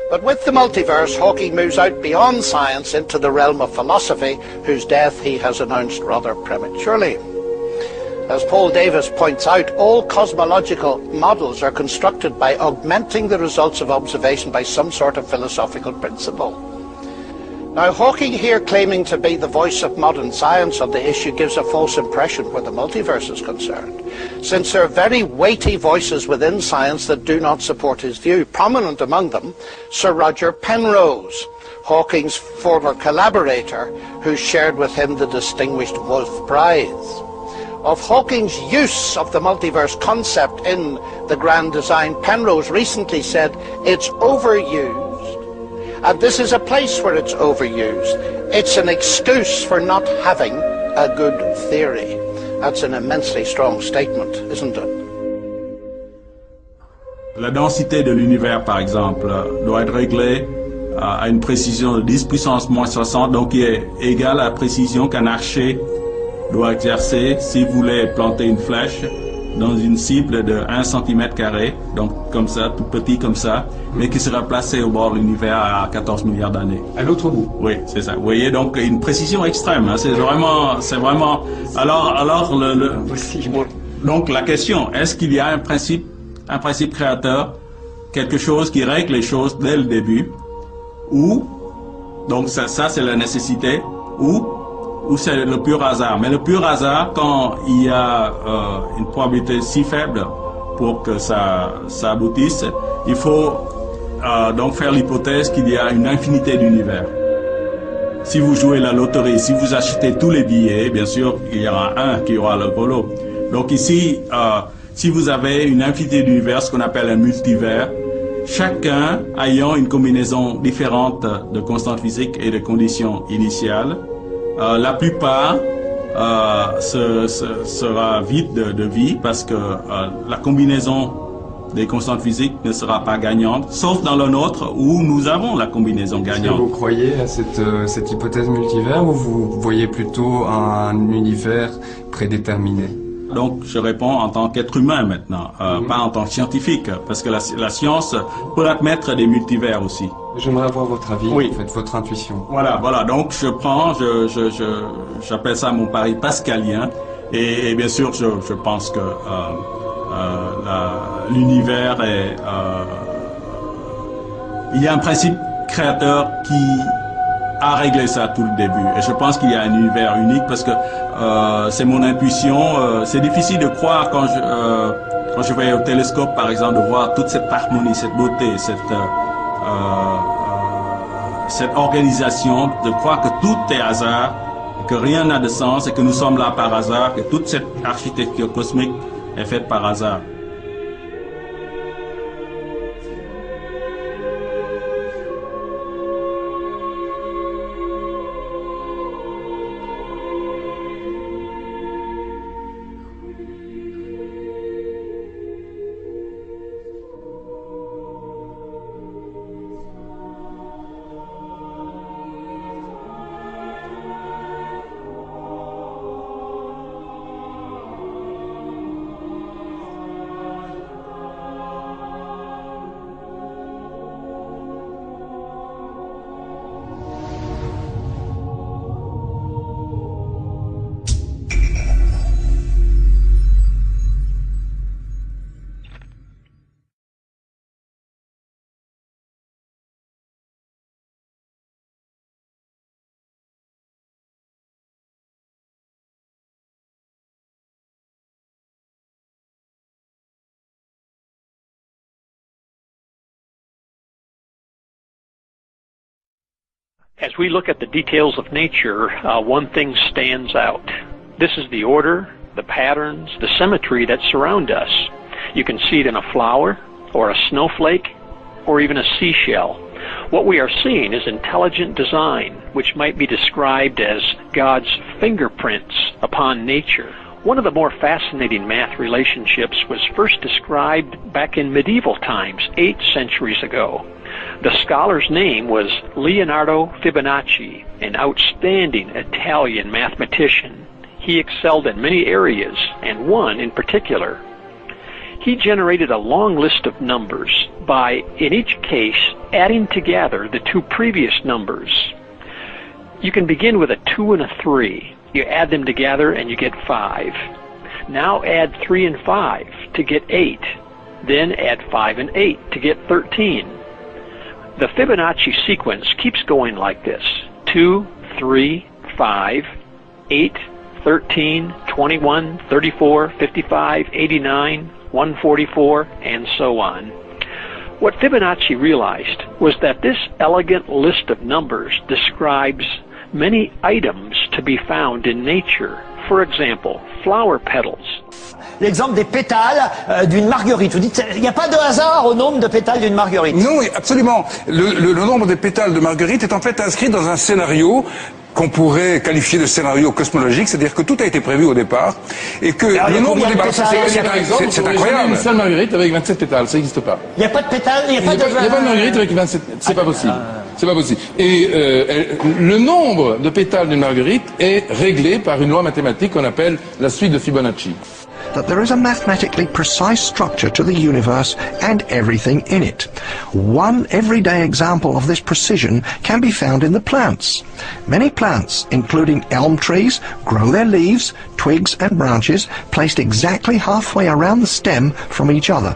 But with the multiverse, Hawking moves out beyond science into the realm of philosophy, whose death he has announced rather prematurely. As Paul Davies points out, all cosmological models are constructed by augmenting the results of observation by some sort of philosophical principle. Now, Hawking here claiming to be the voice of modern science on the issue gives a false impression where the multiverse is concerned, since there are very weighty voices within science that do not support his view. Prominent among them, Sir Roger Penrose, Hawking's former collaborator, who shared with him the distinguished Wolf Prize. Of Hawking's use of the multiverse concept in the grand design, Penrose recently said, "It's overused, and this is a place where it's overused. It's an excuse for not having a good theory." That's an immensely strong statement, isn't it? La densité de l'univers, par exemple, doit être réglée à une précision de 10 puissance moins 60, donc qui est égale à la précision qu'un archer doit exercer s'il voulait planter une flèche dans une cible de 1 cm², donc comme ça, tout petit comme ça, mais qui sera placé au bord de l'univers à 14 milliards d'années. À l'autre bout. Oui, c'est ça. Vous voyez, donc une précision extrême. Hein, c'est vraiment. Alors, donc la question, est-ce qu'il y a un principe créateur, quelque chose qui règle les choses dès le début, ou donc ça c'est la nécessité, ou c'est le pur hasard. Mais le pur hasard, quand il y a une probabilité si faible pour que ça aboutisse, il faut donc faire l'hypothèse qu'il y a une infinité d'univers. Si vous jouez la loterie, si vous achetez tous les billets, bien sûr, il y aura un qui aura le gros. Donc ici, si vous avez une infinité d'univers, ce qu'on appelle un multivers, chacun ayant une combinaison différente de constantes physiques et de conditions initiales, la plupart sera vide de vie parce que la combinaison des constantes physiques ne sera pas gagnante, sauf dans le nôtre où nous avons la combinaison gagnante. Est-ce que vous croyez à cette hypothèse multivers ou vous voyez plutôt un univers prédéterminé? Donc je réponds en tant qu'être humain maintenant, pas en tant que scientifique, parce que la science peut admettre des multivers aussi. J'aimerais avoir votre avis, oui. En fait, votre intuition. Voilà, donc j'appelle ça mon pari pascalien, et bien sûr je pense que l'univers est... il y a un principe créateur qui a réglé ça tout le début, et je pense qu'il y a un univers unique parce que c'est mon intuition. C'est difficile de croire quand je vais au télescope par exemple, de voir toute cette harmonie, cette beauté, cette organisation, de croire que tout est hasard, que rien n'a de sens et que nous sommes là par hasard, que toute cette architecture cosmique est faite par hasard. As we look at the details of nature, one thing stands out. This is the order, the patterns, the symmetry that surround us. You can see it in a flower, or a snowflake, or even a seashell. What we are seeing is intelligent design, which might be described as God's fingerprints upon nature. One of the more fascinating math relationships was first described back in medieval times, 8 centuries ago. The scholar's name was Leonardo Fibonacci, an outstanding Italian mathematician. He excelled in many areas, and one in particular. He generated a long list of numbers by, in each case, adding together the two previous numbers. You can begin with a 2 and a 3. You add them together and you get 5. Now add 3 and 5 to get 8. Then add 5 and 8 to get 13. The Fibonacci sequence keeps going like this: 2, 3, 5, 8, 13, 21, 34, 55, 89, 144, and so on. What Fibonacci realized was that this elegant list of numbers describes many items to be found in nature. For example, flower petals. L'exemple des pétales d'une marguerite. Vous dites, il n'y a pas de hasard au nombre de pétales d'une marguerite? Non, absolument. Le nombre des pétales de marguerite est en fait inscrit dans un scénario qu'on pourrait qualifier de scénario cosmologique, c'est-à-dire que tout a été prévu au départ, et que le nombre des pétales, c'est incroyable. Une seule marguerite avec 27 pétales, ça n'existe pas. Il n'y a pas de pétales, il n'y a pas de marguerite avec 27, c'est pas possible. C'est pas possible. Et le nombre de pétales d'une marguerite est réglé par une loi mathématique qu'on appelle la suite de Fibonacci. That there is a mathematically precise structure to the universe and everything in it. One everyday example of this precision can be found in the plants. Many plants, including elm trees, grow their leaves, twigs and branches placed exactly halfway around the stem from each other.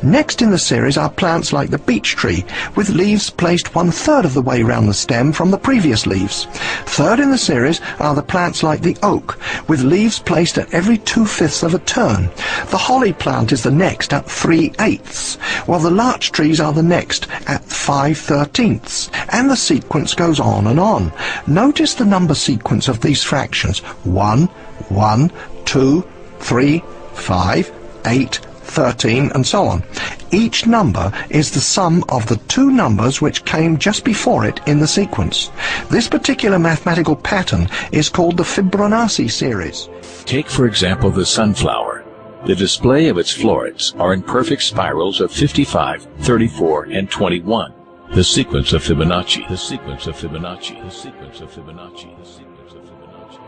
Next in the series are plants like the beech tree, with leaves placed 1/3 of the way round the stem from the previous leaves. Third in the series are the plants like the oak, with leaves placed at every 2/5 of a turn. The holly plant is the next at 3/8, while the larch trees are the next at 5/13, and the sequence goes on and on. Notice the number sequence of these fractions: 1, 1, 2, 3, 5, 8, 13, and so on. Each number is the sum of the two numbers which came just before it in the sequence. This particular mathematical pattern is called the Fibonacci series. Take, for example, the sunflower. The display of its florets are in perfect spirals of 55, 34, and 21. The sequence of Fibonacci. The sequence of Fibonacci. The sequence of Fibonacci. The sequence of Fibonacci.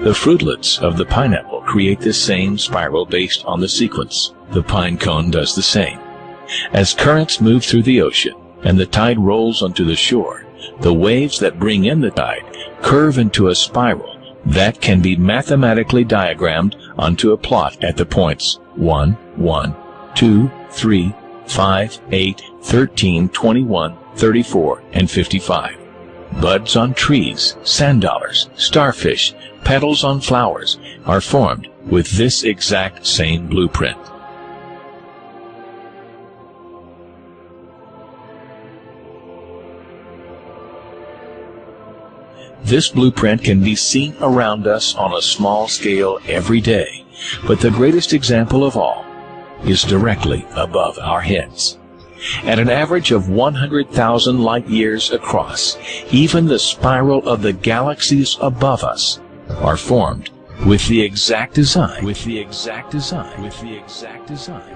The fruitlets of the pineapple create the same spiral based on the sequence. The pine cone does the same. As currents move through the ocean and the tide rolls onto the shore, the waves that bring in the tide curve into a spiral that can be mathematically diagrammed onto a plot at the points 1, 1, 2, 3, 5, 8, 13, 21, 34, and 55. Buds on trees, sand dollars, starfish, petals on flowers are formed with this exact same blueprint. This blueprint can be seen around us on a small scale every day, but the greatest example of all is directly above our heads. At an average of 100,000 light years across, even the spiral of the galaxies above us are formed with the exact design.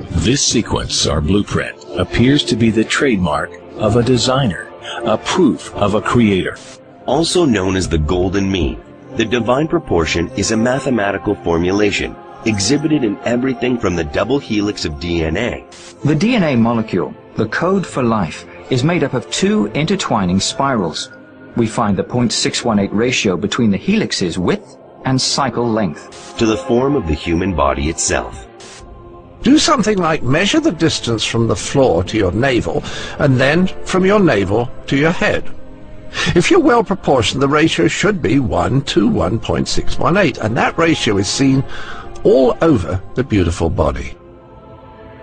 This sequence, or blueprint, appears to be the trademark of a designer, a proof of a creator. Also known as the golden mean, the divine proportion is a mathematical formulation exhibited in everything from the double helix of DNA. The DNA molecule, the code for life, is made up of two intertwining spirals. We find the 0.618 ratio between the helix's width and cycle length. To the form of the human body itself. Do something like measure the distance from the floor to your navel, and then from your navel to your head. If you're well proportioned, the ratio should be 1 to 1.618, and that ratio is seen all over the beautiful body.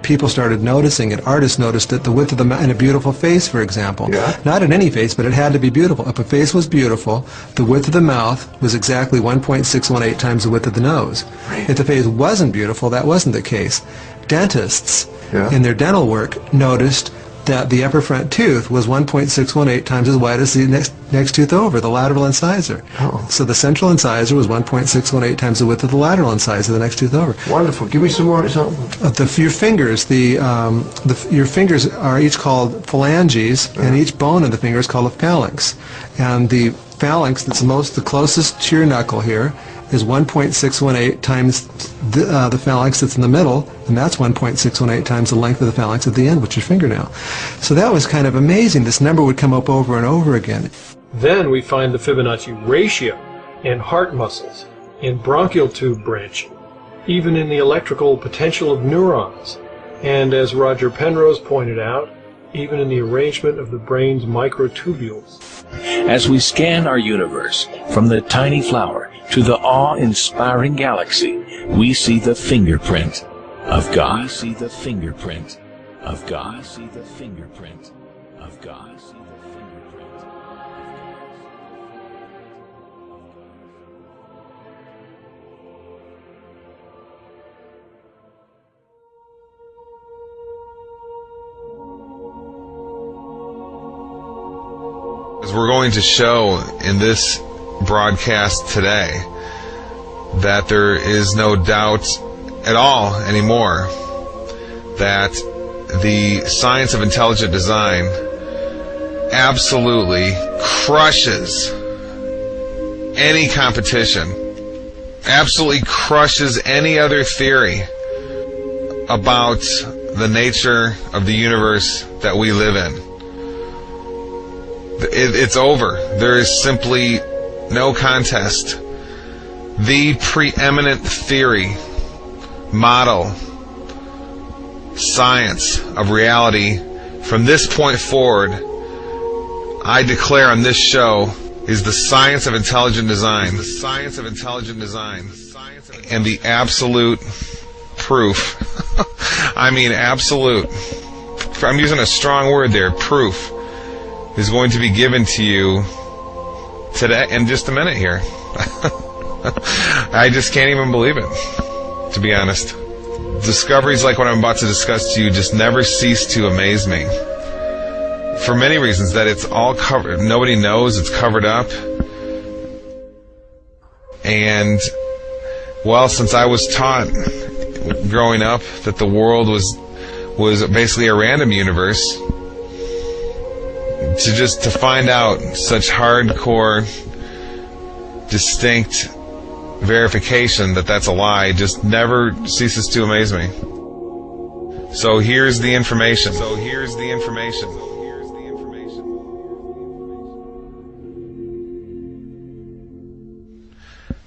people started noticing it. Artists noticed it. The width of the mouth in a beautiful face, for example. Yeah. Not in any face, but it had to be beautiful. If a face was beautiful, the width of the mouth was exactly 1.618 times the width of the nose. If the face wasn't beautiful, that wasn't the case. Dentists, in their dental work, noticed that the upper front tooth was 1.618 times as wide as the next tooth over, the lateral incisor. Oh. So the central incisor was 1.618 times the width of the lateral incisor, the next tooth over. Wonderful. Give me some more examples. Your fingers, your fingers are each called phalanges, and each bone of the finger is called a phalanx. And the phalanx that's the closest to your knuckle here is 1.618 times the phalanx that's in the middle, and that's 1.618 times the length of the phalanx at the end, which is your fingernail. So that was kind of amazing. This number would come up over and over again. Then we find the Fibonacci ratio in heart muscles, in bronchial tube branching, even in the electrical potential of neurons, and as Roger Penrose pointed out, even in the arrangement of the brain's microtubules. As we scan our universe, from the tiny flower to the awe-inspiring galaxy, we see the fingerprint of God. We see the fingerprint of God. We see the fingerprint of God. As we're going to show in this broadcast today, that there is no doubt at all anymore that the science of intelligent design absolutely crushes any competition, absolutely crushes any other theory about the nature of the universe that we live in. It's over. There is simply no contest. The preeminent theory, model, science of reality from this point forward, I declare on this show, is the science of intelligent design. The science of intelligent design. And the absolute proof. I mean absolute. I'm using a strong word there, proof, is going to be given to you today in just a minute here. I just can't even believe it, to be honest. Discoveries like what I'm about to discuss to you just never cease to amaze me. For many reasons, that it's all covered. Nobody knows, it's covered up. And, well, since I was taught growing up that the world was basically a random universe, to find out such hardcore, distinct verification that that's a lie just never ceases to amaze me. So here's the information.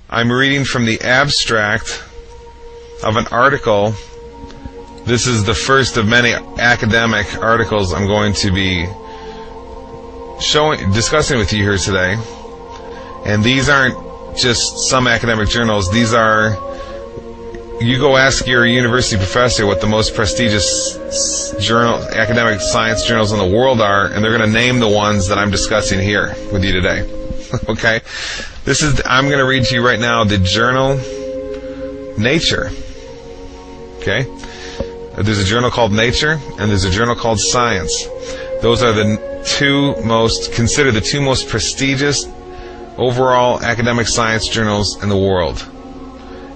I'm reading from the abstract of an article. This is the first of many academic articles I'm going to be discussing with you here today. And these aren't just some academic journals. These are, you go ask your university professor what the most prestigious academic science journals in the world are, and they're going to name the ones that I'm discussing here with you today. Okay? I'm going to read to you right now the journal Nature. Okay? There's a journal called Nature, and there's a journal called Science. Those are considered the two most prestigious overall academic science journals in the world.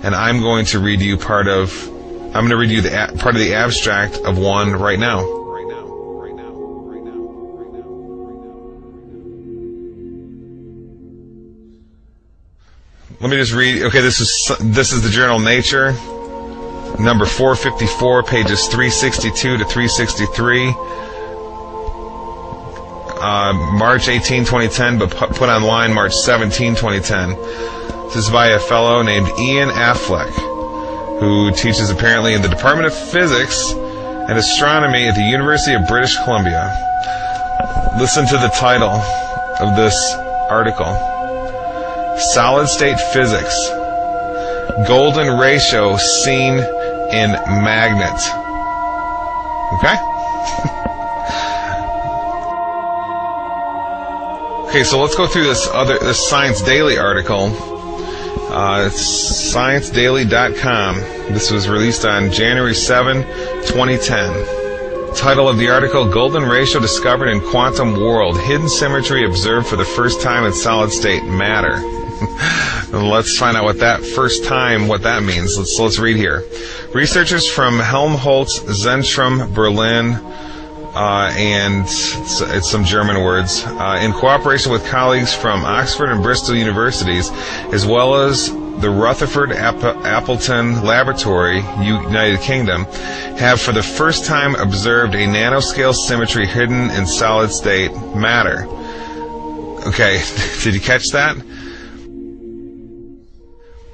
And I'm going to read you part of the abstract of one right now. Let me just read. Okay, this is the journal Nature, number 454, pages 362 to 363. March 18, 2010, but put online March 17, 2010. This is by a fellow named Ian Affleck, who teaches apparently in the Department of Physics and Astronomy at the University of British Columbia. Listen to the title of this article. Solid State Physics. Golden Ratio Seen in Magnet. Okay? Okay, so let's go through this Science Daily article. It's ScienceDaily.com. This was released on January 7, 2010. Title of the article, Golden Ratio Discovered in Quantum World. Hidden Symmetry Observed for the First Time in Solid State Matter. Let's find out what that first time, what that means. Let's read here. Researchers from Helmholtz Zentrum Berlin, and it's some German words, in cooperation with colleagues from Oxford and Bristol universities, as well as the Rutherford Appleton Laboratory, United Kingdom, have for the first time observed a nanoscale symmetry hidden in solid state matter. Okay, did you catch that?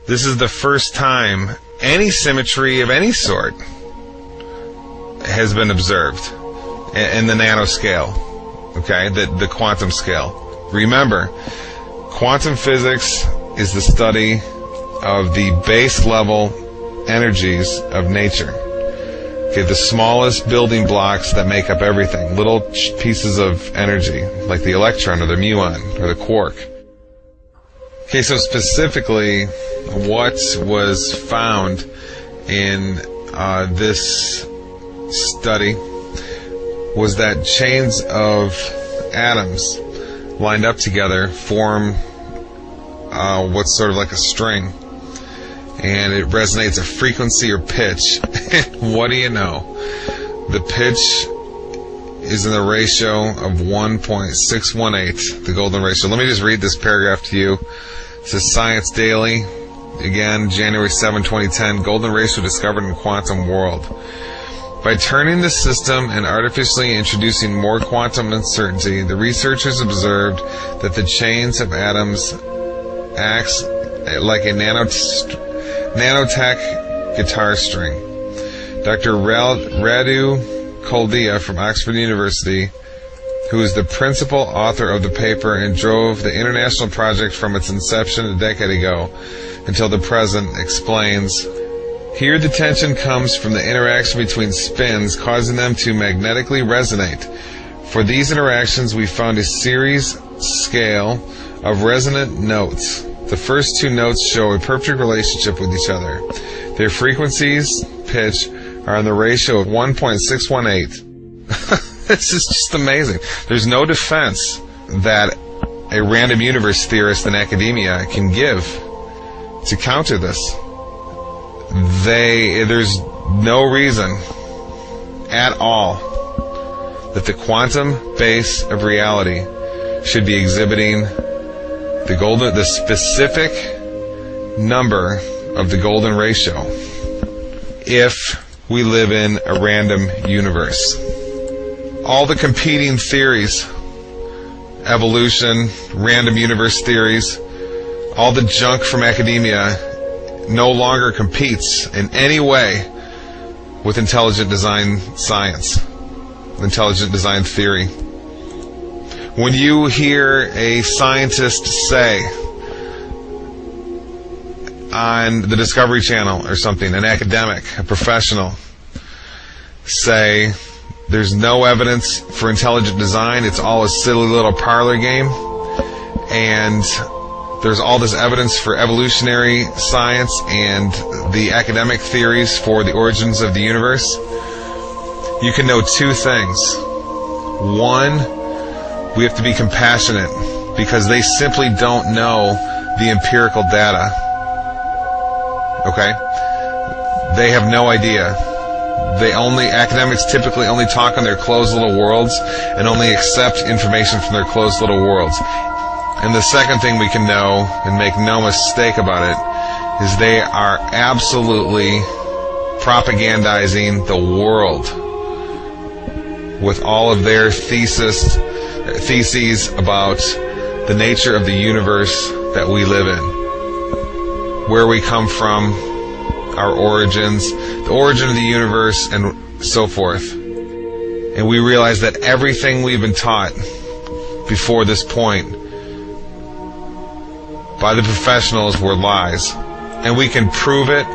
This is the first time any symmetry of any sort has been observed in the nanoscale, okay, the quantum scale. Remember, quantum physics is the study of the base level energies of nature. Okay, the smallest building blocks that make up everything, little pieces of energy, like the electron or the muon or the quark. Okay, so specifically, what was found in this study was that chains of atoms lined up together form what's sort of like a string, and it resonates a frequency or pitch. What do you know? The pitch is in the ratio of 1.618, the golden ratio. Let me just read this paragraph to you. This is Science Daily, again, January 7, 2010, golden ratio discovered in quantum world. By turning the system and artificially introducing more quantum uncertainty, the researchers observed that the chains of atoms acts like a nanotech guitar string. Dr. Radu Koldia from Oxford University, who is the principal author of the paper and drove the international project from its inception a decade ago until the present, explains, here the tension comes from the interaction between spins, causing them to magnetically resonate. For these interactions, we found a series scale of resonant notes. The first two notes show a perfect relationship with each other. Their frequencies, pitch, are in the ratio of 1.618. This is just amazing. There's no defense that a random universe theorist in academia can give to counter this. There's no reason at all that the quantum base of reality should be exhibiting the specific number of the golden ratio if we live in a random universe. All the competing theories, evolution, random universe theories, all the junk from academia no longer competes in any way with intelligent design science, intelligent design theory. When you hear a scientist say on the Discovery Channel or something, an academic, a professional, say there's no evidence for intelligent design, it's all a silly little parlor game, and there's all this evidence for evolutionary science and the academic theories for the origins of the universe, you can know two things. One, we have to be compassionate because they simply don't know the empirical data. Okay? They have no idea. Academics typically only talk in their closed little worlds and only accept information from their closed little worlds. And the second thing we can know, and make no mistake about it, is they are absolutely propagandizing the world with all of their theses about the nature of the universe that we live in, where we come from, our origins, the origin of the universe, and so forth. And we realize that everything we've been taught before this point by the professionals were lies. And we can prove it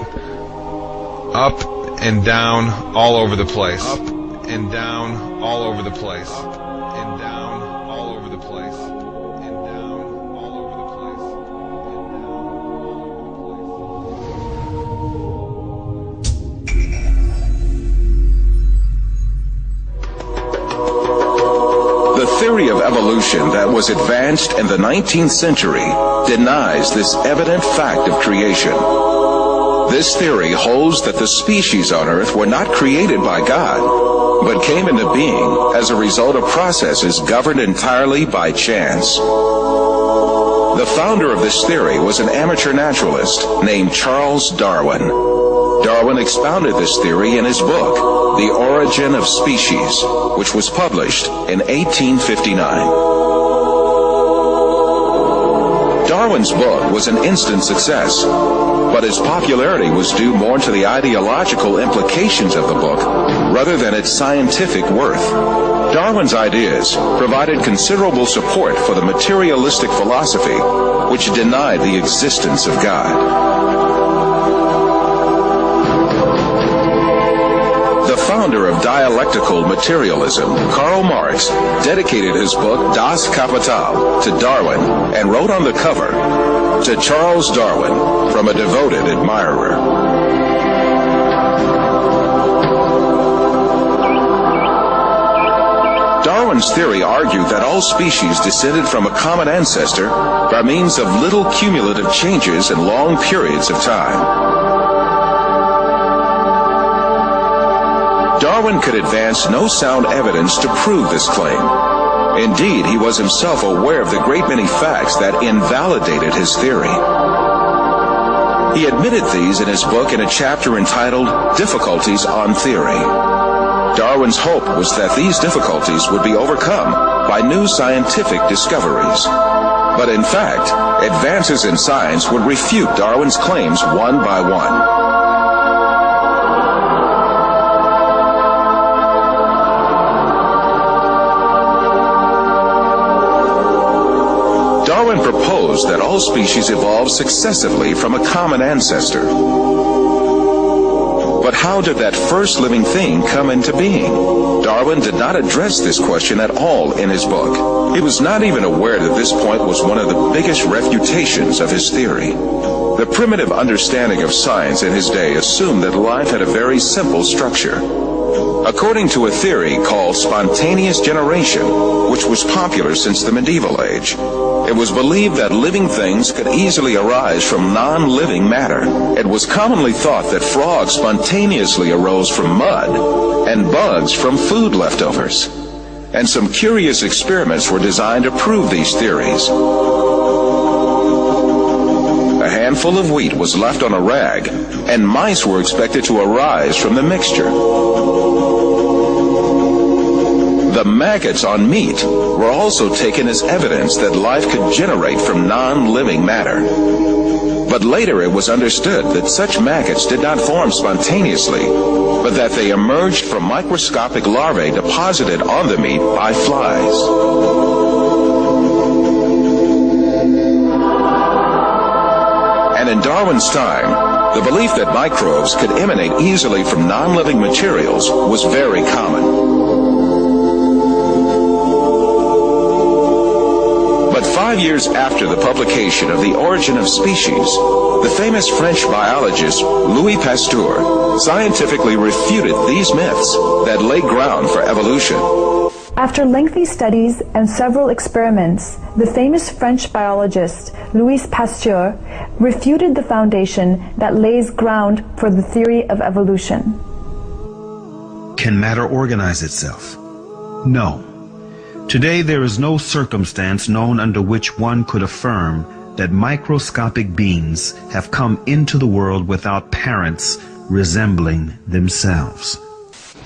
up and down all over the place. Up and down all over the place. And down all over the place. And down all over the place. The theory of evolution that was advanced in the 19th century denies this evident fact of creation. This theory holds that the species on Earth were not created by God, but came into being as a result of processes governed entirely by chance. The founder of this theory was an amateur naturalist named Charles Darwin. Darwin expounded this theory in his book, The Origin of Species, which was published in 1859. Darwin's book was an instant success, but its popularity was due more to the ideological implications of the book rather than its scientific worth. Darwin's ideas provided considerable support for the materialistic philosophy, which denied the existence of God. The founder of dialectical materialism, Karl Marx, dedicated his book Das Kapital to Darwin and wrote on the cover, "To Charles Darwin, from a devoted admirer." Darwin's theory argued that all species descended from a common ancestor by means of little cumulative changes in long periods of time. Darwin could advance no sound evidence to prove this claim. Indeed, he was himself aware of the great many facts that invalidated his theory. He admitted these in his book in a chapter entitled Difficulties on Theory. Darwin's hope was that these difficulties would be overcome by new scientific discoveries. But in fact, advances in science would refute Darwin's claims one by one. Darwin proposed that all species evolved successively from a common ancestor. But how did that first living thing come into being? Darwin did not address this question at all in his book. He was not even aware that this point was one of the biggest refutations of his theory. The primitive understanding of science in his day assumed that life had a very simple structure. According to a theory called spontaneous generation, which was popular since the medieval age, it was believed that living things could easily arise from non-living matter. It was commonly thought that frogs spontaneously arose from mud and bugs from food leftovers. And some curious experiments were designed to prove these theories. A handful of wheat was left on a rag, and mice were expected to arise from the mixture. The maggots on meat were also taken as evidence that life could generate from non-living matter. But later it was understood that such maggots did not form spontaneously, but that they emerged from microscopic larvae deposited on the meat by flies. And in Darwin's time, the belief that microbes could emanate easily from non-living materials was very common. But 5 years after the publication of The Origin of Species, the famous French biologist Louis Pasteur scientifically refuted these myths that lay ground for evolution. After lengthy studies and several experiments, the famous French biologist Louis Pasteur refuted the foundation that lays ground for the theory of evolution. Can matter organize itself? No. Today there is no circumstance known under which one could affirm that microscopic beings have come into the world without parents resembling themselves.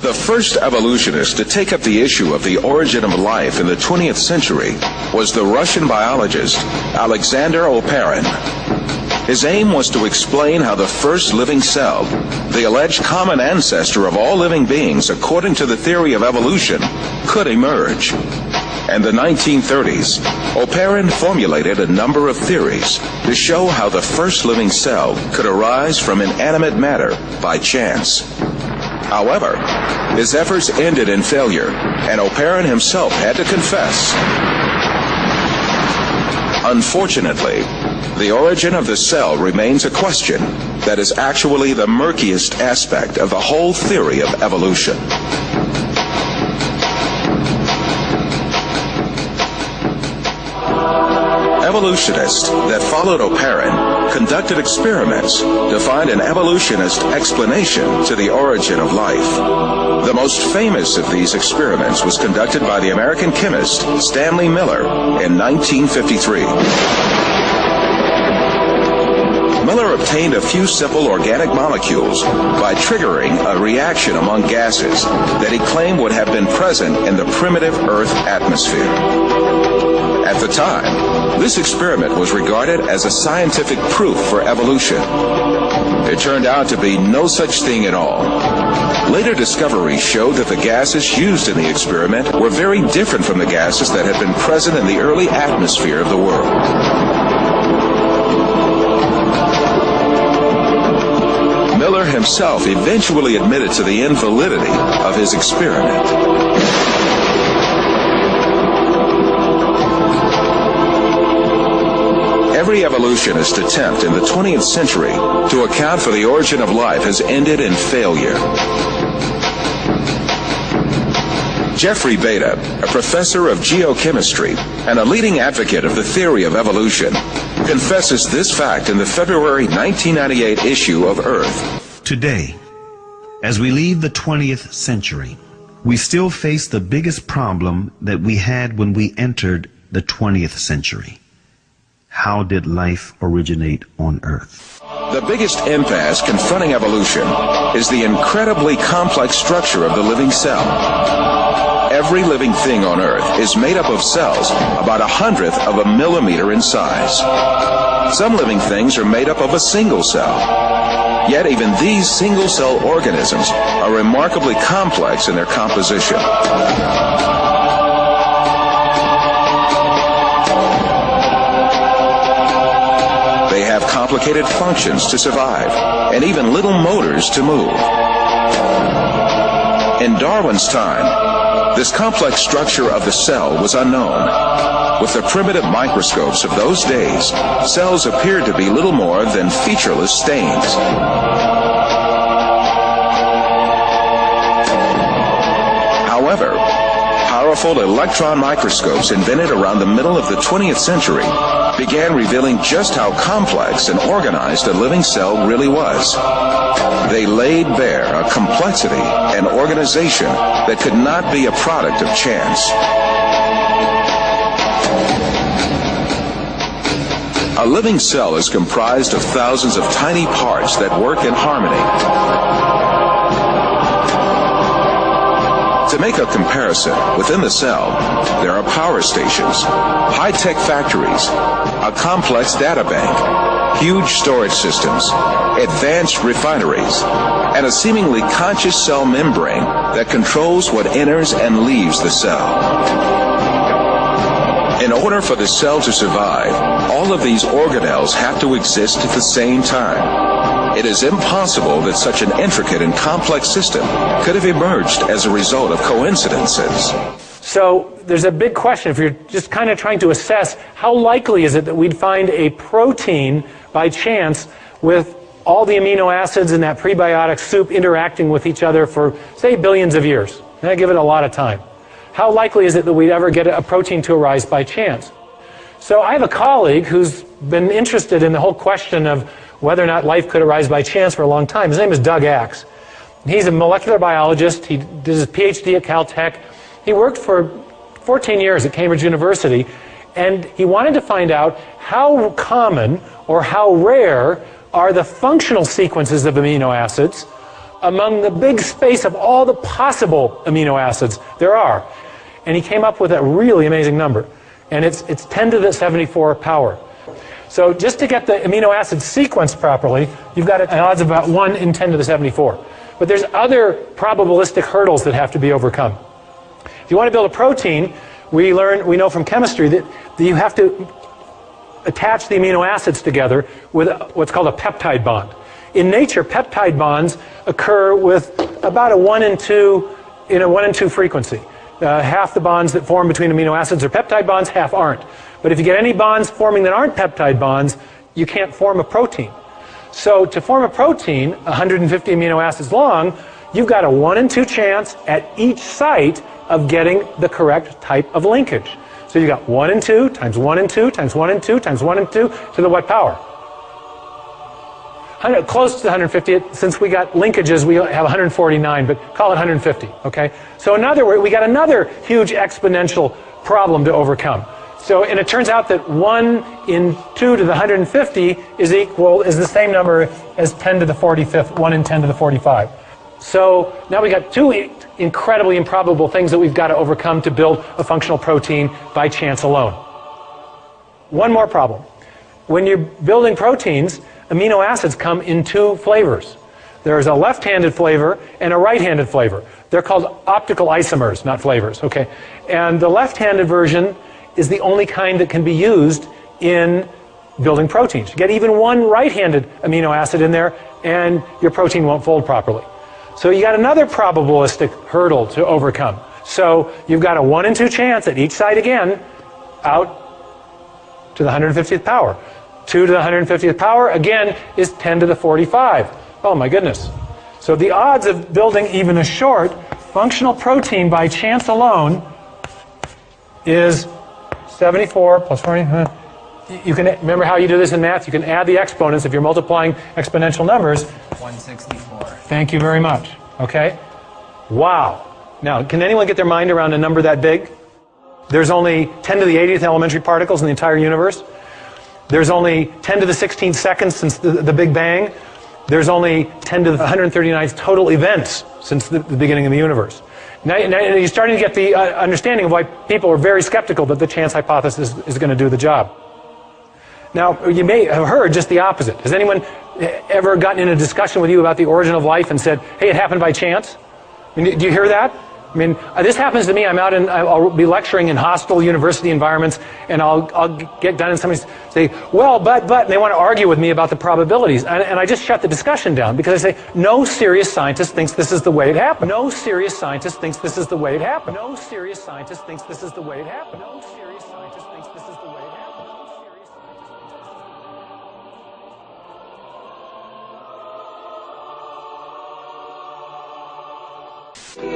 The first evolutionist to take up the issue of the origin of life in the 20th century was the Russian biologist Alexander Oparin. His aim was to explain how the first living cell, the alleged common ancestor of all living beings according to the theory of evolution, could emerge. In the 1930s, Oparin formulated a number of theories to show how the first living cell could arise from inanimate matter by chance. However, his efforts ended in failure, and Oparin himself had to confess. Unfortunately, the origin of the cell remains a question that is actually the murkiest aspect of the whole theory of evolution. Evolutionists that followed Oparin conducted experiments to find an evolutionist explanation to the origin of life. The most famous of these experiments was conducted by the American chemist Stanley Miller in 1953. Miller obtained a few simple organic molecules by triggering a reaction among gases that he claimed would have been present in the primitive Earth atmosphere. At the time, this experiment was regarded as a scientific proof for evolution. It turned out to be no such thing at all. Later discoveries showed that the gases used in the experiment were very different from the gases that had been present in the early atmosphere of the world. Miller himself eventually admitted to the invalidity of his experiment. Every evolutionist attempt in the 20th century to account for the origin of life has ended in failure. Jeffrey Beta, a professor of geochemistry and a leading advocate of the theory of evolution, confesses this fact in the February 1998 issue of Earth. Today, as we leave the 20th century, we still face the biggest problem that we had when we entered the 20th century. How did life originate on Earth? The biggest impasse confronting evolution is the incredibly complex structure of the living cell. Every living thing on Earth is made up of cells about 1/100th of a millimeter in size. Some living things are made up of a single cell. Yet even these single-cell organisms are remarkably complex in their composition. They have complicated functions to survive, and even little motors to move. In Darwin's time, this complex structure of the cell was unknown. With the primitive microscopes of those days, cells appeared to be little more than featureless stains. However, powerful electron microscopes invented around the middle of the 20th century began revealing just how complex and organized a living cell really was. They laid bare a complexity and organization that could not be a product of chance. A living cell is comprised of thousands of tiny parts that work in harmony. To make a comparison, within the cell, there are power stations, high-tech factories, a complex data bank, huge storage systems, advanced refineries, and a seemingly conscious cell membrane that controls what enters and leaves the cell. In order for the cell to survive, all of these organelles have to exist at the same time. It is impossible that such an intricate and complex system could have emerged as a result of coincidences. So there's a big question if you're just kind of trying to assess how likely is it that we'd find a protein by chance with all the amino acids in that prebiotic soup interacting with each other for, say, billions of years. And I give it a lot of time. How likely is it that we'd ever get a protein to arise by chance? So I have a colleague who's been interested in the whole question of whether or not life could arise by chance for a long time. His name is Doug Axe. He's a molecular biologist. He did his PhD at Caltech. He worked for 14 years at Cambridge University, and he wanted to find out how common or how rare are the functional sequences of amino acids among the big space of all the possible amino acids there are. And he came up with a really amazing number, and it's 10 to the 74 power. So just to get the amino acid sequence properly, you've got an odds of about 1 in 10 to the 74. But there's other probabilistic hurdles that have to be overcome. If you want to build a protein, we know from chemistry that you have to attach the amino acids together with what's called a peptide bond. In nature, peptide bonds occur with about a 1 in 2, in a 1 in 2 frequency. Half the bonds that form between amino acids are peptide bonds, half aren't. But if you get any bonds forming that aren't peptide bonds, you can't form a protein. So to form a protein, 150 amino acids long, you've got a 1 in 2 chance at each site of getting the correct type of linkage. So you got 1 in 2 times 1 in 2 times 1 in 2 times 1 in 2 to the what power? Close to 150. Since we got linkages, we have 149, but call it 150, okay? So in other words, we got another huge exponential problem to overcome. So, and it turns out that 1 in 2 to the 150 is the same number as 10 to the 45th, 1 in 10 to the 45. So now we got two incredibly improbable things that we've got to overcome to build a functional protein by chance alone. One more problem. When you're building proteins, amino acids come in 2 flavors. There's a left-handed flavor and a right-handed flavor. They're called optical isomers, not flavors, okay? And the left-handed version is the only kind that can be used in building proteins. You get even one right-handed amino acid in there and your protein won't fold properly. So you got another probabilistic hurdle to overcome. So you've got a 1 in 2 chance at each site again, out to the 150th power. 2 to the 150th power, again, is 10 to the 45. Oh my goodness. So the odds of building even a short functional protein by chance alone is 74 plus 40. You can remember how you do this in math? You can add the exponents if you're multiplying exponential numbers. 164. Thank you very much. Okay? Wow. Now, can anyone get their mind around a number that big? There's only 10 to the 80th elementary particles in the entire universe. There's only 10 to the 16th seconds since the Big Bang. There's only 10 to the 139th total events since the beginning of the universe. Now you're starting to get the understanding of why people are very skeptical that the chance hypothesis is going to do the job. Now, you may have heard just the opposite. Has anyone ever gotten in a discussion with you about the origin of life and said, hey, it happened by chance? I mean, do you hear that? I mean, this happens to me. I'll be lecturing in hostile university environments, and I'll get done and somebody say, well, but, and they want to argue with me about the probabilities. And I just shut the discussion down because I say, no serious scientist thinks this is the way it happened. No serious scientist thinks this is the way it happened. No serious scientist thinks this is the way it happened. No serious scientist thinks this is the way it happened.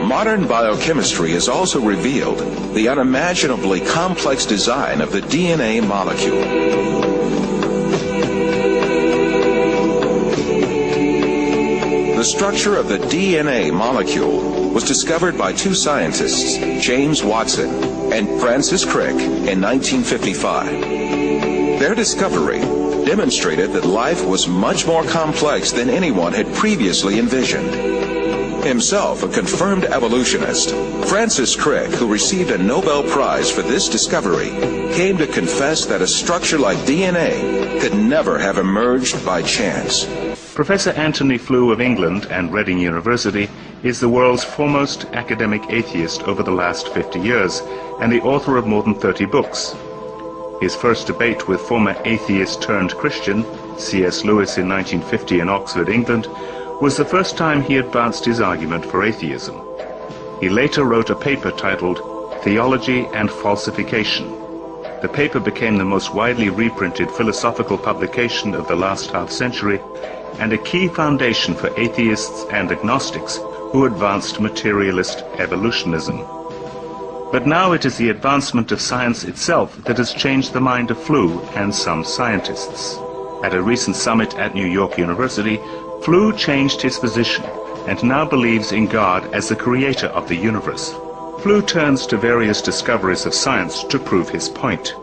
Modern biochemistry has also revealed the unimaginably complex design of the DNA molecule. The structure of the DNA molecule was discovered by 2 scientists, James Watson and Francis Crick, in 1955. Their discovery demonstrated that life was much more complex than anyone had previously envisioned. Himself a confirmed evolutionist, Francis Crick, who received a Nobel Prize for this discovery, came to confess that a structure like DNA could never have emerged by chance. Professor Anthony Flew of England and Reading University is the world's foremost academic atheist over the last 50 years and the author of more than 30 books. His first debate with former atheist-turned-Christian C.S. Lewis in 1950 in Oxford, England, was the first time he advanced his argument for atheism. He later wrote a paper titled Theology and Falsification. The paper became the most widely reprinted philosophical publication of the last half-century and a key foundation for atheists and agnostics who advanced materialist evolutionism. But now it is the advancement of science itself that has changed the mind of Flew and some scientists. At a recent summit at New York University, Flew changed his position and now believes in God as the creator of the universe. Flew turns to various discoveries of science to prove his point.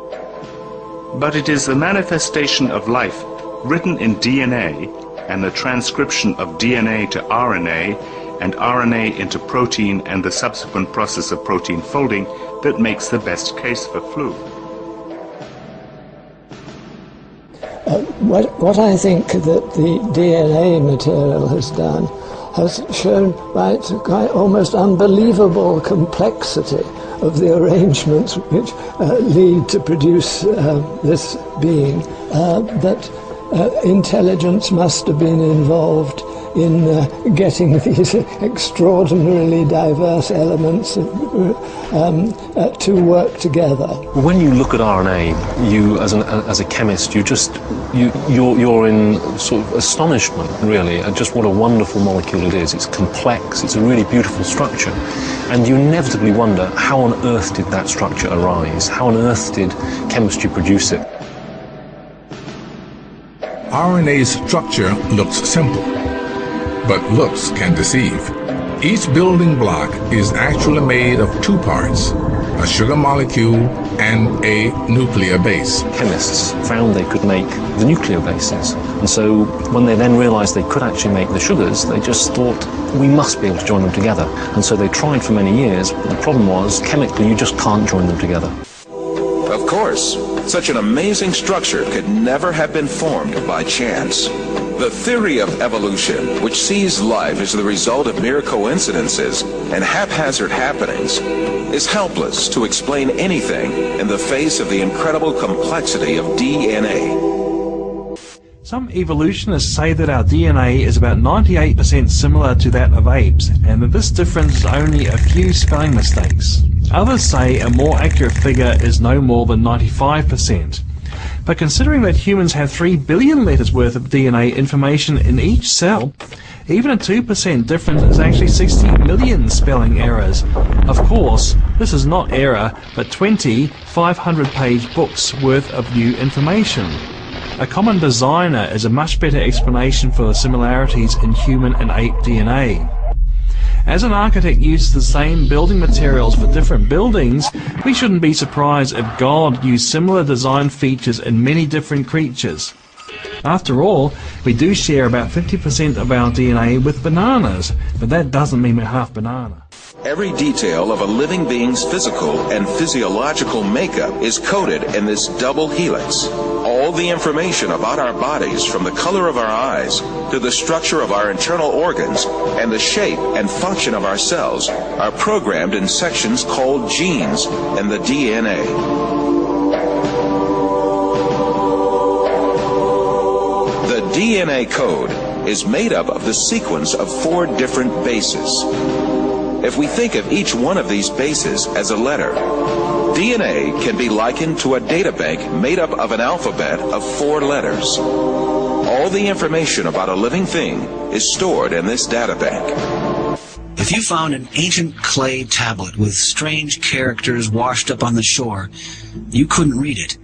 But it is the manifestation of life written in DNA and the transcription of DNA to RNA and RNA into protein and the subsequent process of protein folding that makes the best case for Flew. What I think that the DNA material has done has shown by its quite almost unbelievable complexity of the arrangements which lead to produce this being, that intelligence must have been involved in getting these extraordinarily diverse elements to work together. When you look at RNA, you as a chemist, you're in sort of astonishment, really, at just what a wonderful molecule it is. It's complex, it's a really beautiful structure, and you inevitably wonder, how on earth did that structure arise? How on earth did chemistry produce it? RNA's structure looks simple, but looks can deceive. Each building block is actually made of two parts, a sugar molecule and a nuclear base. Chemists found they could make the nuclear bases, and so when they then realized they could actually make the sugars, they just thought, we must be able to join them together. And so they tried for many years, but the problem was, chemically, you just can't join them together. Of course, such an amazing structure could never have been formed by chance. The theory of evolution, which sees life as the result of mere coincidences and haphazard happenings, is helpless to explain anything in the face of the incredible complexity of DNA. Some evolutionists say that our DNA is about 98% similar to that of apes, and that this difference is only a few spelling mistakes. Others say a more accurate figure is no more than 95%. But considering that humans have 3 billion letters worth of DNA information in each cell, even a 2% difference is actually 60 million spelling errors. Of course, this is not error, but 20 500-page books worth of new information. A common designer is a much better explanation for the similarities in human and ape DNA. As an architect uses the same building materials for different buildings, we shouldn't be surprised if God used similar design features in many different creatures. After all, we do share about 50% of our DNA with bananas, but that doesn't mean we're half banana. Every detail of a living being's physical and physiological makeup is coded in this double helix. All the information about our bodies, from the color of our eyes to the structure of our internal organs and the shape and function of our cells, are programmed in sections called genes in the DNA. The DNA code is made up of the sequence of 4 different bases. If we think of each one of these bases as a letter, DNA can be likened to a databank made up of an alphabet of 4 letters. All the information about a living thing is stored in this databank. If you found an ancient clay tablet with strange characters washed up on the shore, you couldn't read it,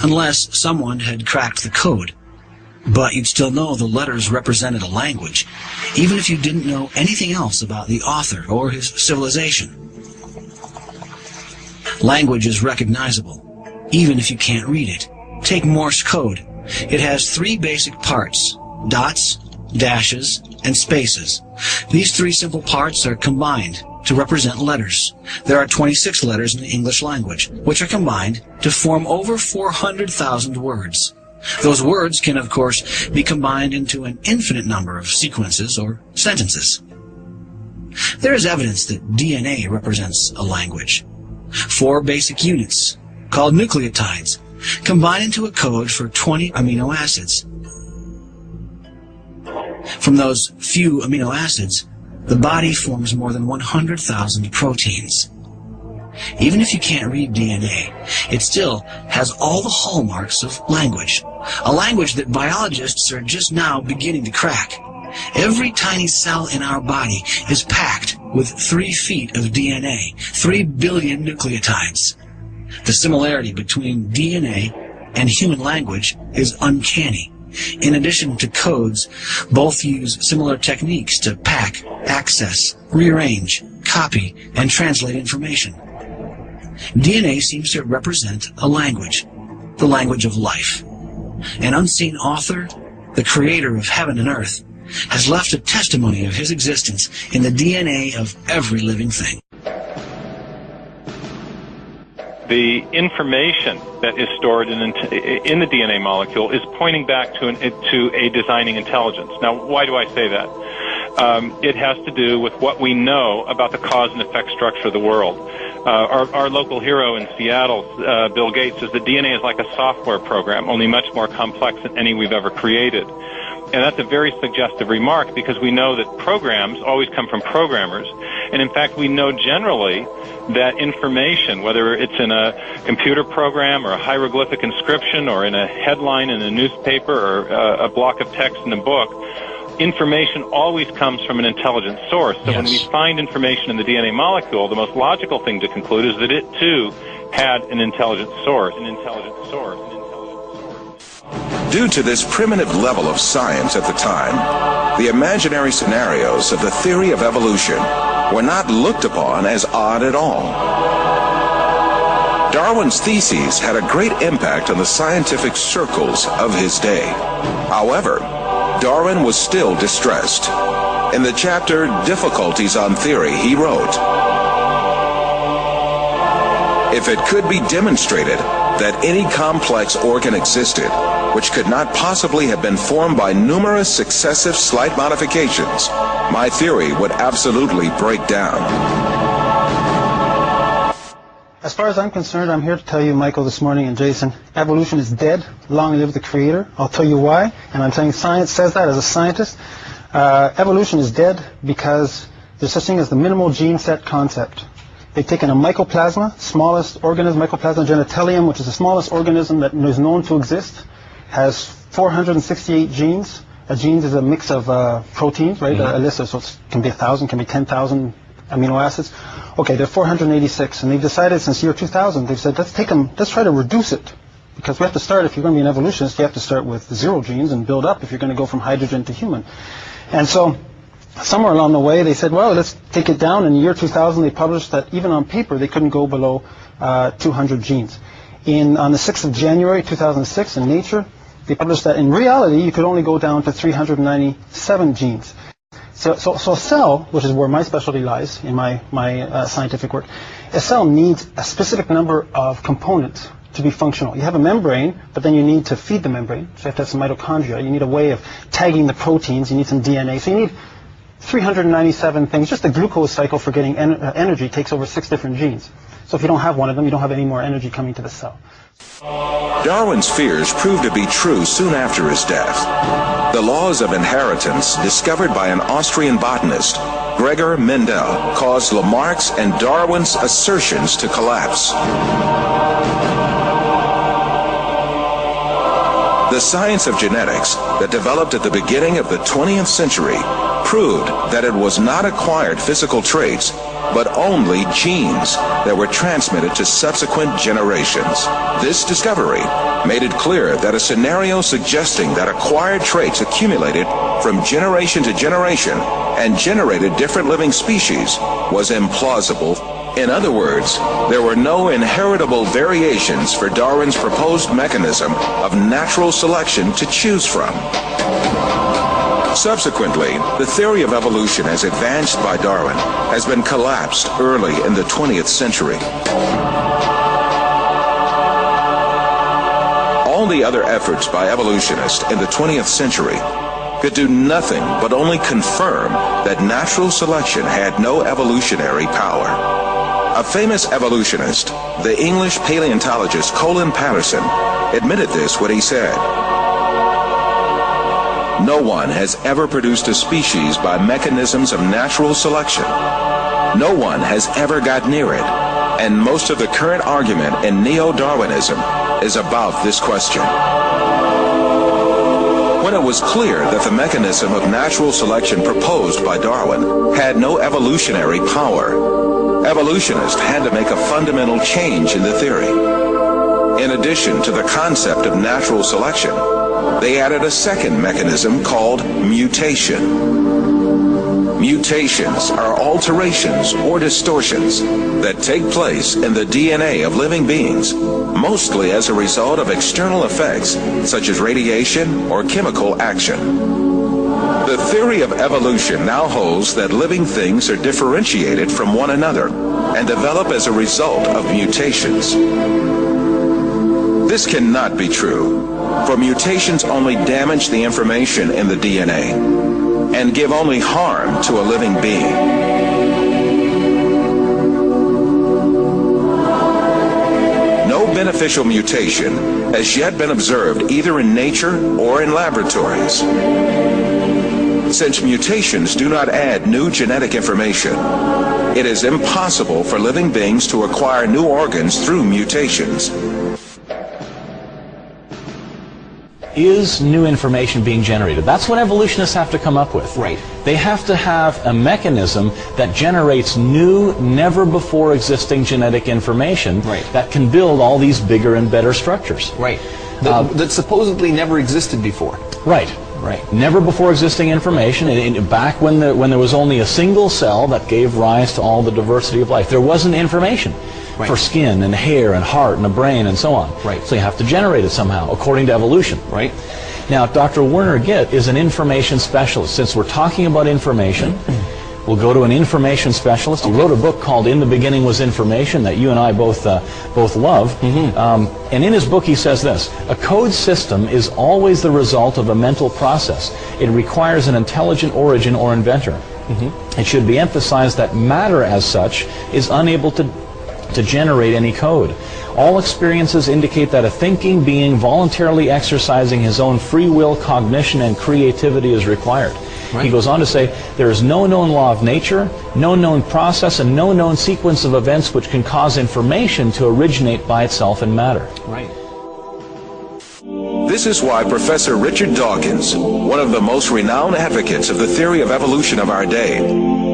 unless someone had cracked the code. But you'd still know the letters represented a language, even if you didn't know anything else about the author or his civilization. Language is recognizable, even if you can't read it. Take Morse code. It has 3 basic parts: dots, dashes, and spaces. These 3 simple parts are combined to represent letters. There are 26 letters in the English language, which are combined to form over 400,000 words. Those words can, of course, be combined into an infinite number of sequences or sentences. There is evidence that DNA represents a language. 4 basic units, called nucleotides, combine into a code for 20 amino acids. From those few amino acids, the body forms more than 100,000 proteins. Even if you can't read DNA, it still has all the hallmarks of language. A language that biologists are just now beginning to crack. Every tiny cell in our body is packed with 3 feet of DNA, 3 billion nucleotides. The similarity between DNA and human language is uncanny. In addition to codes, both use similar techniques to pack, access, rearrange, copy, and translate information. DNA seems to represent a language, the language of life. An unseen author, the creator of heaven and earth, has left a testimony of his existence in the DNA of every living thing. The information that is stored in the DNA molecule is pointing back to a designing intelligence. Now, why do I say that? It has to do with what we know about the cause and effect structure of the world. Our local hero in Seattle, Bill Gates, says that DNA is like a software program, only much more complex than any we've ever created. And that's a very suggestive remark because we know that programs always come from programmers. And in fact, we know generally that information, whether it's in a computer program or a hieroglyphic inscription or in a headline in a newspaper or a block of text in a book, information always comes from an intelligent source. So when we find information in the DNA molecule, the most logical thing to conclude is that it too had an intelligent source. Due to this primitive level of science at the time, the imaginary scenarios of the theory of evolution were not looked upon as odd at all. Darwin's theses had a great impact on the scientific circles of his day. However, Darwin was still distressed. In the chapter Difficulties on Theory, he wrote, "If it could be demonstrated that any complex organ existed, which could not possibly have been formed by numerous successive slight modifications, my theory would absolutely break down." As far as I'm concerned, I'm here to tell you, Michael, this morning, and Jason, evolution is dead. Long live the Creator. I'll tell you why, and I'm saying science says that as a scientist. Evolution is dead because there's such thing as the minimal gene set concept. They've taken a mycoplasma, smallest organism, Mycoplasma genitalium, which is the smallest organism that is known to exist, has 468 genes. A gene is a mix of proteins, right? A list of, so it can be 1,000, can be 10,000 amino acids. Okay, there are 486, and they've decided since year 2000, they've said, let's try to reduce it. Because we have to start, if you're going to be an evolutionist, you have to start with 0 genes and build up if you're going to go from hydrogen to human. And so, somewhere along the way, they said, well, let's take it down. In the year 2000, they published that even on paper, they couldn't go below 200 genes. On the 6th of January 2006 in Nature, they published that in reality, you could only go down to 397 genes. So a cell, which is where my specialty lies in my scientific work, a cell needs a specific number of components to be functional. You have a membrane, but then you need to feed the membrane. So you have to have some mitochondria. You need a way of tagging the proteins. You need some DNA. So you need 397 things. Just the glucose cycle for getting energy takes over 6 different genes. So if you don't have one of them, you don't have any more energy coming to the cell. Darwin's fears proved to be true soon after his death. The laws of inheritance, discovered by an Austrian botanist, Gregor Mendel, caused Lamarck's and Darwin's assertions to collapse. The science of genetics that developed at the beginning of the 20th century proved that it was not acquired physical traits, but only genes that were transmitted to subsequent generations. This discovery made it clear that a scenario suggesting that acquired traits accumulated from generation to generation and generated different living species was implausible. In other words, there were no inheritable variations for Darwin's proposed mechanism of natural selection to choose from. Subsequently, the theory of evolution as advanced by Darwin has been collapsed early in the 20th century. All the other efforts by evolutionists in the 20th century could do nothing but only confirm that natural selection had no evolutionary power. A famous evolutionist, the English paleontologist Colin Patterson, admitted this when he said, "No one has ever produced a species by mechanisms of natural selection. No one has ever got near it, and most of the current argument in neo-Darwinism is about this question." When it was clear that the mechanism of natural selection proposed by Darwin had no evolutionary power, evolutionists had to make a fundamental change in the theory. In addition to the concept of natural selection, they added a second mechanism called mutation. Mutations are alterations or distortions that take place in the DNA of living beings, mostly as a result of external effects such as radiation or chemical action. The theory of evolution now holds that living things are differentiated from one another and develop as a result of mutations. This cannot be true, for mutations only damage the information in the DNA and give only harm to a living being. No beneficial mutation has yet been observed either in nature or in laboratories. Since mutations do not add new genetic information, it is impossible for living beings to acquire new organs through mutations. Is new information being generated? That's what evolutionists have to come up with. Right. They have to have a mechanism that generates new, never before existing genetic information that can build all these bigger and better structures. Right. That supposedly never existed before. Right. Right. Never before existing information. Back when there was only a single cell that gave rise to all the diversity of life, there wasn't information for skin and hair and heart and a brain and so on. Right. So you have to generate it somehow, according to evolution. Right. Now, Dr. Werner Gitt is an information specialist. Since we're talking about information, we'll go to an information specialist. He wrote a book called In the Beginning Was Information that you and I both love. And in his book he says this: a code system is always the result of a mental process. It requires an intelligent origin or inventor. It should be emphasized that matter as such is unable to generate any code. All experiences indicate that a thinking being voluntarily exercising his own free will, cognition, and creativity is required. He goes on to say, there is no known law of nature, no known process, and no known sequence of events which can cause information to originate by itself in matter. Right. This is why Professor Richard Dawkins, one of the most renowned advocates of the theory of evolution of our day,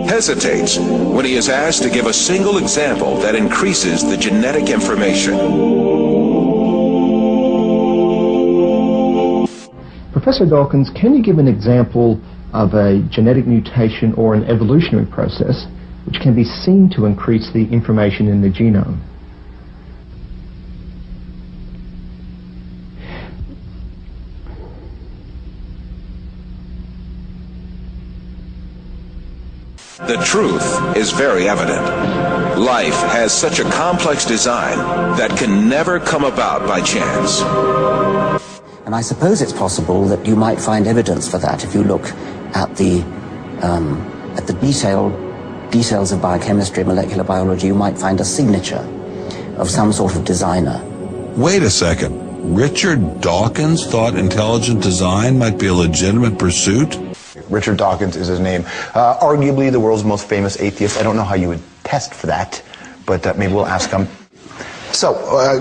hesitates when he is asked to give a single example that increases the genetic information. Professor Dawkins, can you give an example of a genetic mutation or an evolutionary process which can be seen to increase the information in the genome? The truth is very evident. Life has such a complex design that can never come about by chance. And I suppose it's possible that you might find evidence for that if you look at the details of biochemistry, molecular biology. You might find a signature of some sort of designer. Wait a second. Richard Dawkins thought intelligent design might be a legitimate pursuit? Richard Dawkins is his name. Arguably the world's most famous atheist. I don't know how you would test for that, but maybe we'll ask him. So,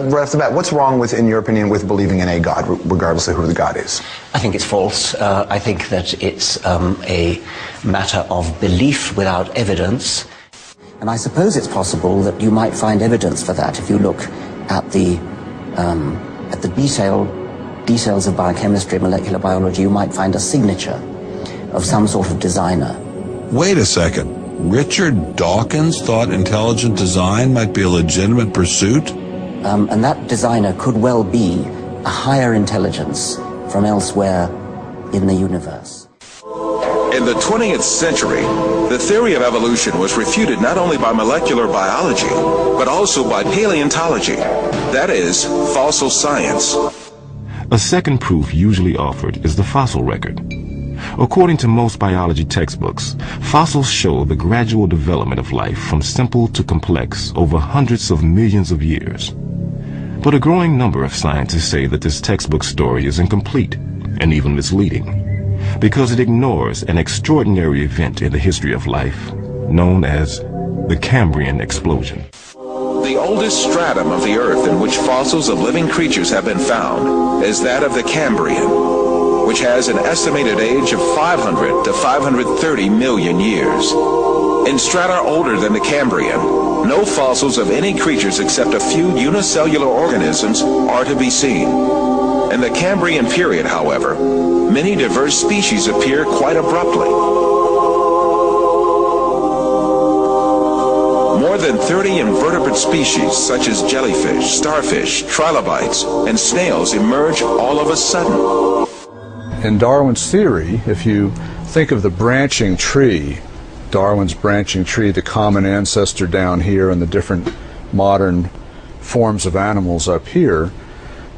right off the bat, what's wrong with, in your opinion, with believing in a God, regardless of who the God is? I think it's false. I think that it's a matter of belief without evidence. And I suppose it's possible that you might find evidence for that if you look at the details of biochemistry, molecular biology. You might find a signature of some sort of designer. Wait a second. Richard Dawkins thought intelligent design might be a legitimate pursuit? And that designer could well be a higher intelligence from elsewhere in the universe. In the 20th century, the theory of evolution was refuted not only by molecular biology, but also by paleontology, that is, fossil science. A second proof usually offered is the fossil record. According to most biology textbooks, fossils show the gradual development of life from simple to complex over hundreds of millions of years. But a growing number of scientists say that this textbook story is incomplete and even misleading, because it ignores an extraordinary event in the history of life known as the Cambrian explosion. The oldest stratum of the Earth in which fossils of living creatures have been found is that of the Cambrian, which has an estimated age of 500 to 530 million years. In strata older than the Cambrian, no fossils of any creatures except a few unicellular organisms are to be seen. In the Cambrian period, however, many diverse species appear quite abruptly. More than 30 invertebrate species such as jellyfish, starfish, trilobites, and snails emerge all of a sudden. In Darwin's theory, if you think of the branching tree, Darwin's branching tree, the common ancestor down here and the different modern forms of animals up here,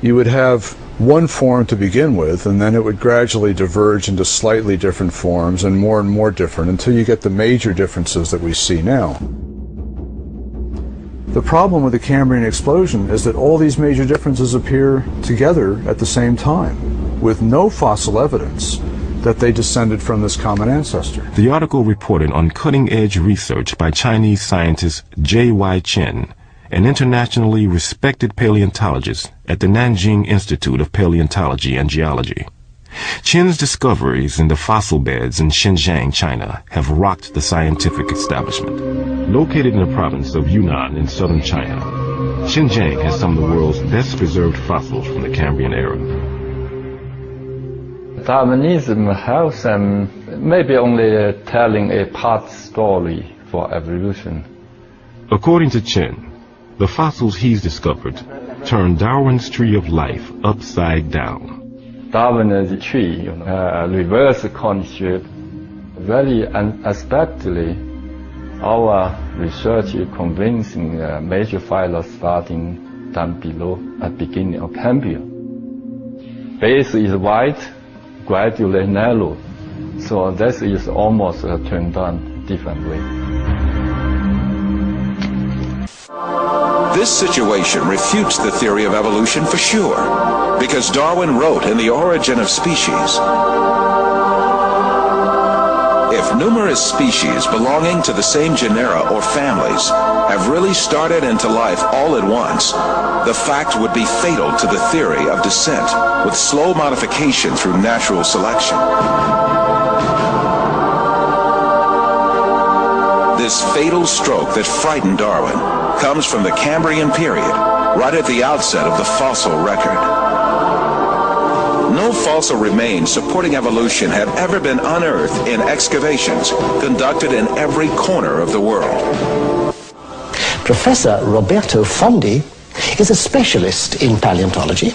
you would have one form to begin with, and then it would gradually diverge into slightly different forms and more different until you get the major differences that we see now. The problem with the Cambrian explosion is that all these major differences appear together at the same time, with no fossil evidence that they descended from this common ancestor. The article reported on cutting-edge research by Chinese scientist J.Y. Chen, an internationally respected paleontologist at the Nanjing Institute of Paleontology and Geology. Chen's discoveries in the fossil beds in Xinjiang, China, have rocked the scientific establishment. Located in the province of Yunnan in southern China, Xinjiang has some of the world's best preserved fossils from the Cambrian era. Darwinism has maybe only telling a part story for evolution. According to Chen, the fossils he's discovered turn Darwin's tree of life upside down. Darwin's tree, reverse concept, very unexpectedly, our research is convincing major phyla starting down below at beginning of Cambrian. Base is wide, gradually narrow, so this is almost turned on different way. This situation refutes the theory of evolution for sure, because Darwin wrote in The Origin of Species, if numerous species belonging to the same genera or families have really started into life all at once, the fact would be fatal to the theory of descent, with slow modification through natural selection. This fatal stroke that frightened Darwin comes from the Cambrian period, right at the outset of the fossil record. No fossil remains supporting evolution had ever been unearthed in excavations conducted in every corner of the world. Professor Roberto Fondi is a specialist in paleontology.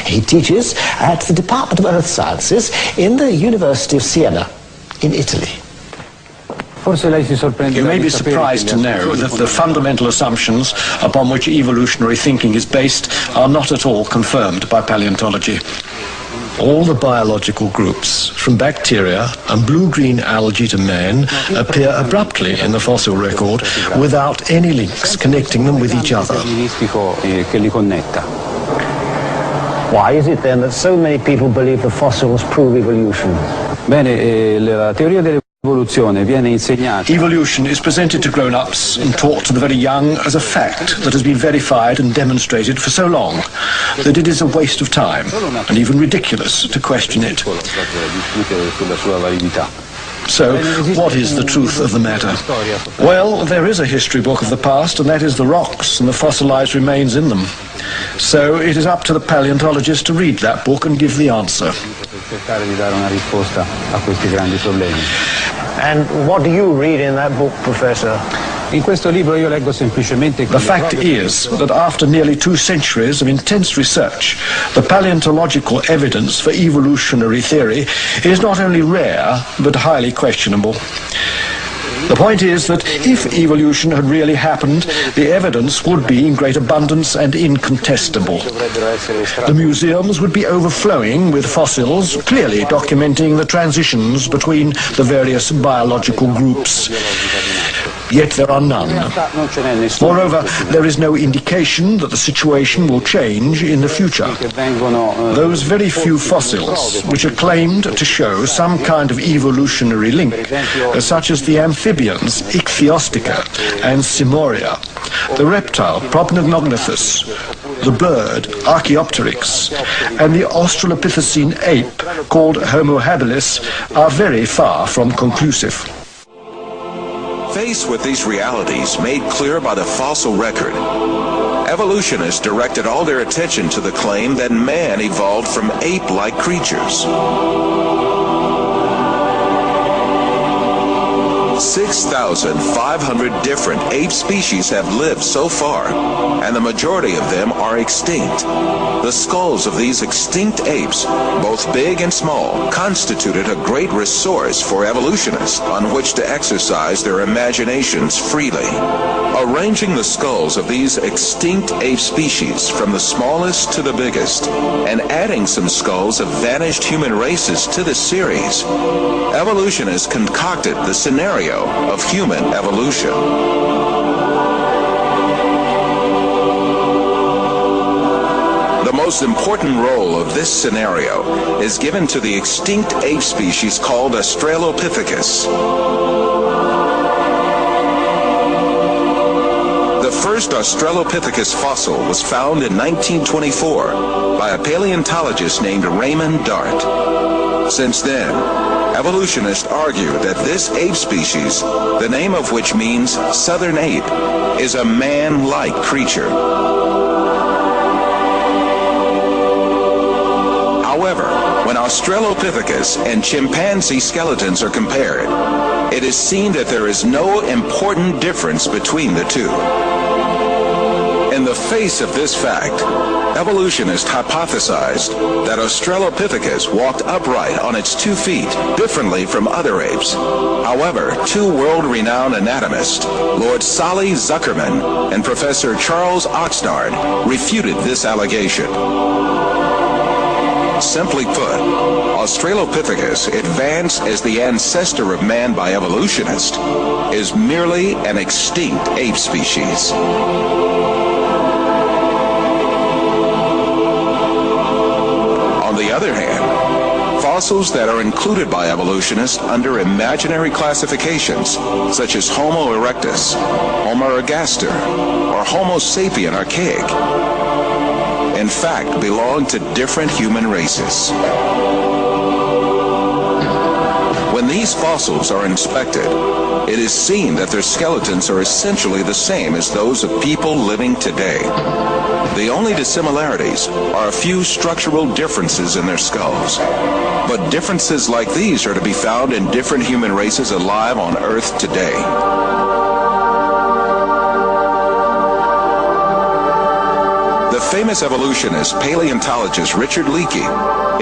He teaches at the Department of Earth Sciences in the University of Siena in Italy. You may be surprised to know that the fundamental assumptions upon which evolutionary thinking is based are not at all confirmed by paleontology. All the biological groups, from bacteria and blue-green algae to man, appear abruptly in the fossil record without any links connecting them with each other. Why is it then that so many people believe the fossils prove evolution? Evolution is presented to grown-ups and taught to the very young as a fact that has been verified and demonstrated for so long that it is a waste of time and even ridiculous to question it. So, what is the truth of the matter? Well, there is a history book of the past, and that is the rocks and the fossilized remains in them. So it is up to the paleontologist to read that book and give the answer. And what do you read in that book, Professor? The fact is that after nearly 2 centuries of intense research, the paleontological evidence for evolutionary theory is not only rare, but highly questionable. The point is that if evolution had really happened, the evidence would be in great abundance and incontestable. The museums would be overflowing with fossils, clearly documenting the transitions between the various biological groups. Yet there are none. Moreover, there is no indication that the situation will change in the future. Those very few fossils which are claimed to show some kind of evolutionary link, such as the amphibians Ichthyostica and Simoria, the reptile Propenognathus, the bird Archaeopteryx, and the Australopithecine ape called Homo habilis, are very far from conclusive. Faced with these realities made clear by the fossil record, evolutionists directed all their attention to the claim that man evolved from ape-like creatures. 6,500 different ape species have lived so far, and the majority of them are extinct. The skulls of these extinct apes, both big and small, constituted a great resource for evolutionists on which to exercise their imaginations freely. Arranging the skulls of these extinct ape species from the smallest to the biggest, and adding some skulls of vanished human races to the series, evolutionists concocted the scenario of human evolution. The most important role of this scenario is given to the extinct ape species called Australopithecus. The first Australopithecus fossil was found in 1924 by a paleontologist named Raymond Dart. Since then, evolutionists argue that this ape species, the name of which means southern ape, is a man-like creature. However, when Australopithecus and chimpanzee skeletons are compared, it is seen that there is no important difference between the two. In the face of this fact, evolutionists hypothesized that Australopithecus walked upright on its 2 feet differently from other apes. However, two world-renowned anatomists, Lord Solly Zuckerman and Professor Charles Oxnard, refuted this allegation. Simply put, Australopithecus, advanced as the ancestor of man by evolutionists, is merely an extinct ape species. On the other hand, fossils that are included by evolutionists under imaginary classifications, such as Homo erectus, Homo ergaster, or Homo sapien archaic, in fact, belong to different human races. When these fossils are inspected, it is seen that their skeletons are essentially the same as those of people living today. The only dissimilarities are a few structural differences in their skulls. But differences like these are to be found in different human races alive on Earth today. The famous evolutionist paleontologist Richard Leakey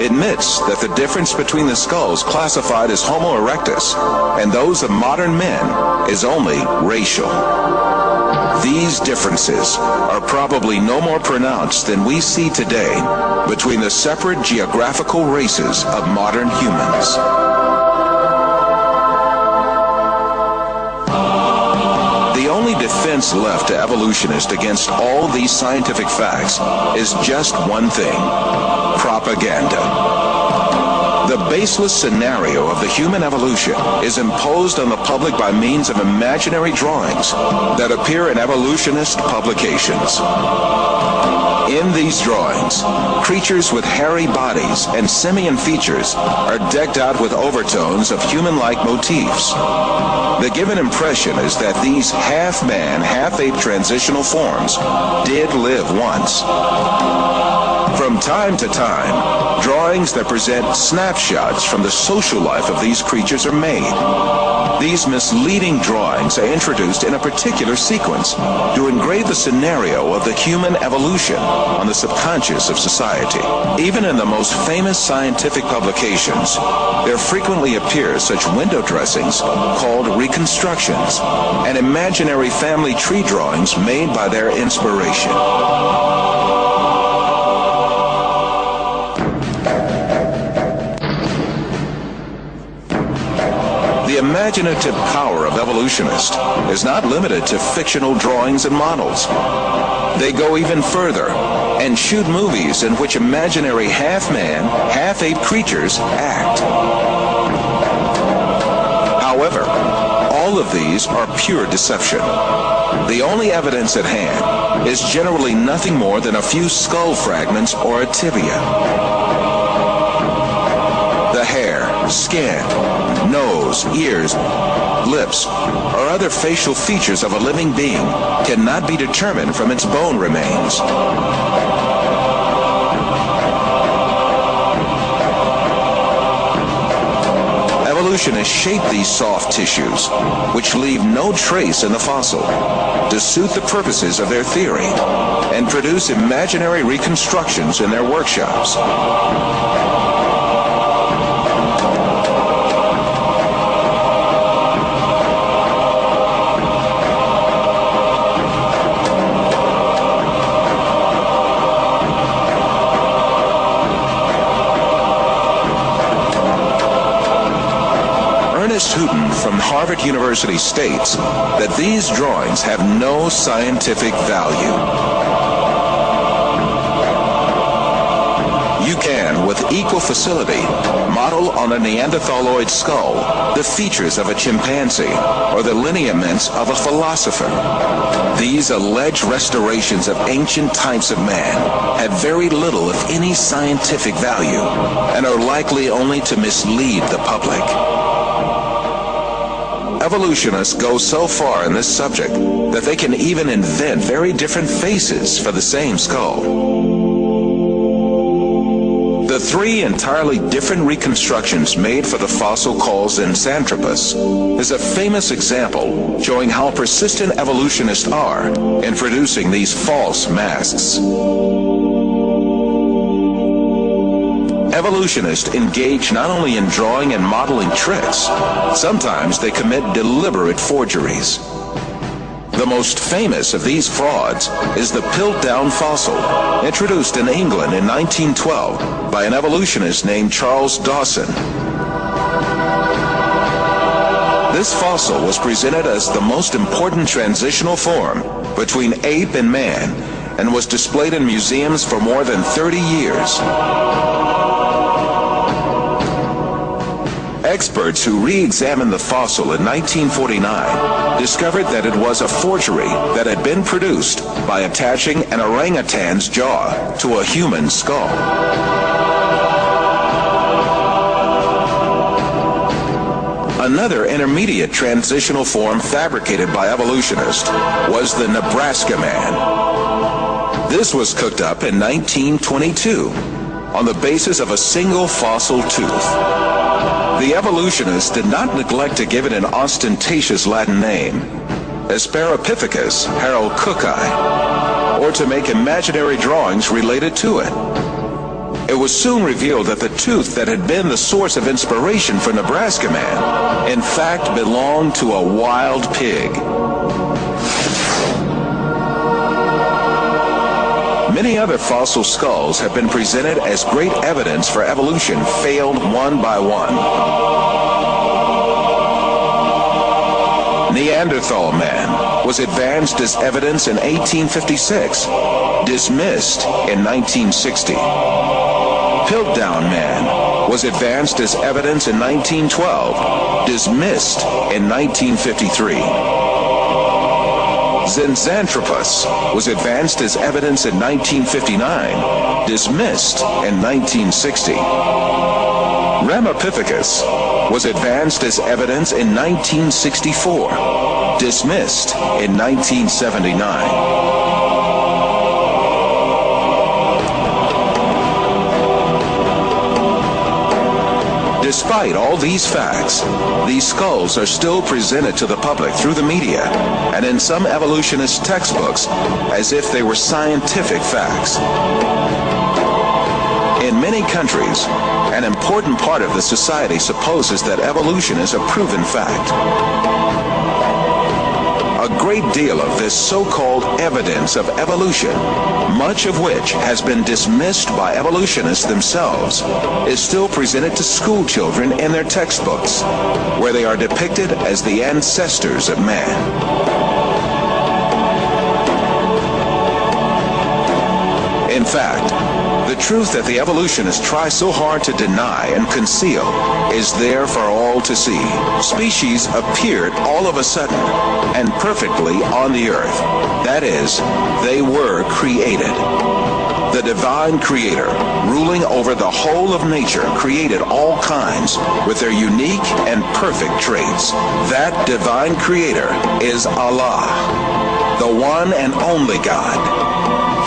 admits that the difference between the skulls classified as Homo erectus and those of modern men is only racial. These differences are probably no more pronounced than we see today between the separate geographical races of modern humans. The only defense left to evolutionists against all these scientific facts is just one thing: propaganda. The baseless scenario of the human evolution is imposed on the public by means of imaginary drawings that appear in evolutionist publications. In these drawings, creatures with hairy bodies and simian features are decked out with overtones of human-like motifs. The given impression is that these half-man, half-ape transitional forms did live once. From time to time, drawings that present snapshots from the social life of these creatures are made. These misleading drawings are introduced in a particular sequence to engrave the scenario of the human evolution on the subconscious of society. Even in the most famous scientific publications, there frequently appear such window dressings called reconstructions and imaginary family tree drawings made by their inspiration. The imaginative power of evolutionists is not limited to fictional drawings and models. They go even further and shoot movies in which imaginary half-man, half-ape creatures act. However, all of these are pure deception. The only evidence at hand is generally nothing more than a few skull fragments or a tibia. The hair, skin, nose, ears, lips, or other facial features of a living being cannot be determined from its bone remains. Evolutionists shape these soft tissues, which leave no trace in the fossil, to suit the purposes of their theory, and produce imaginary reconstructions in their workshops. Houghton from Harvard University states that these drawings have no scientific value. equal facility model on a Neanderthaloid skull the features of a chimpanzee or the lineaments of a philosopher. These alleged restorations of ancient types of man have very little, if any, scientific value and are likely only to mislead the public. Evolutionists go so far in this subject that they can even invent very different faces for the same skull. The three entirely different reconstructions made for the fossil called Zinjanthropus is a famous example showing how persistent evolutionists are in producing these false masks. Evolutionists engage not only in drawing and modeling tricks, sometimes they commit deliberate forgeries. The most famous of these frauds is the Piltdown fossil, introduced in England in 1912 by an evolutionist named Charles Dawson. This fossil was presented as the most important transitional form between ape and man and was displayed in museums for more than 30 years. Experts who re-examined the fossil in 1949 discovered that it was a forgery that had been produced by attaching an orangutan's jaw to a human skull. Another intermediate transitional form fabricated by evolutionists was the Nebraska man. This was cooked up in 1922 on the basis of a single fossil tooth. The evolutionists did not neglect to give it an ostentatious Latin name, Asparapithecus haroldcooki, or to make imaginary drawings related to it. It was soon revealed that the tooth that had been the source of inspiration for Nebraska Man, in fact, belonged to a wild pig. Many other fossil skulls have been presented as great evidence for evolution failed one by one. Neanderthal man was advanced as evidence in 1856, dismissed in 1960. Piltdown man was advanced as evidence in 1912, dismissed in 1953. Zinjanthropus was advanced as evidence in 1959, dismissed in 1960. Ramapithecus was advanced as evidence in 1964, dismissed in 1979. Despite all these facts, these skulls are still presented to the public through the media and in some evolutionist textbooks as if they were scientific facts. In many countries, an important part of the society supposes that evolution is a proven fact. A great deal of this so-called evidence of evolution, much of which has been dismissed by evolutionists themselves, is still presented to school children in their textbooks, where they are depicted as the ancestors of man. In fact, the truth that the evolutionists try so hard to deny and conceal is there for all to see. Species appeared all of a sudden and perfectly on the earth. That is, they were created. The divine creator, ruling over the whole of nature, created all kinds with their unique and perfect traits. That divine creator is Allah, the one and only God.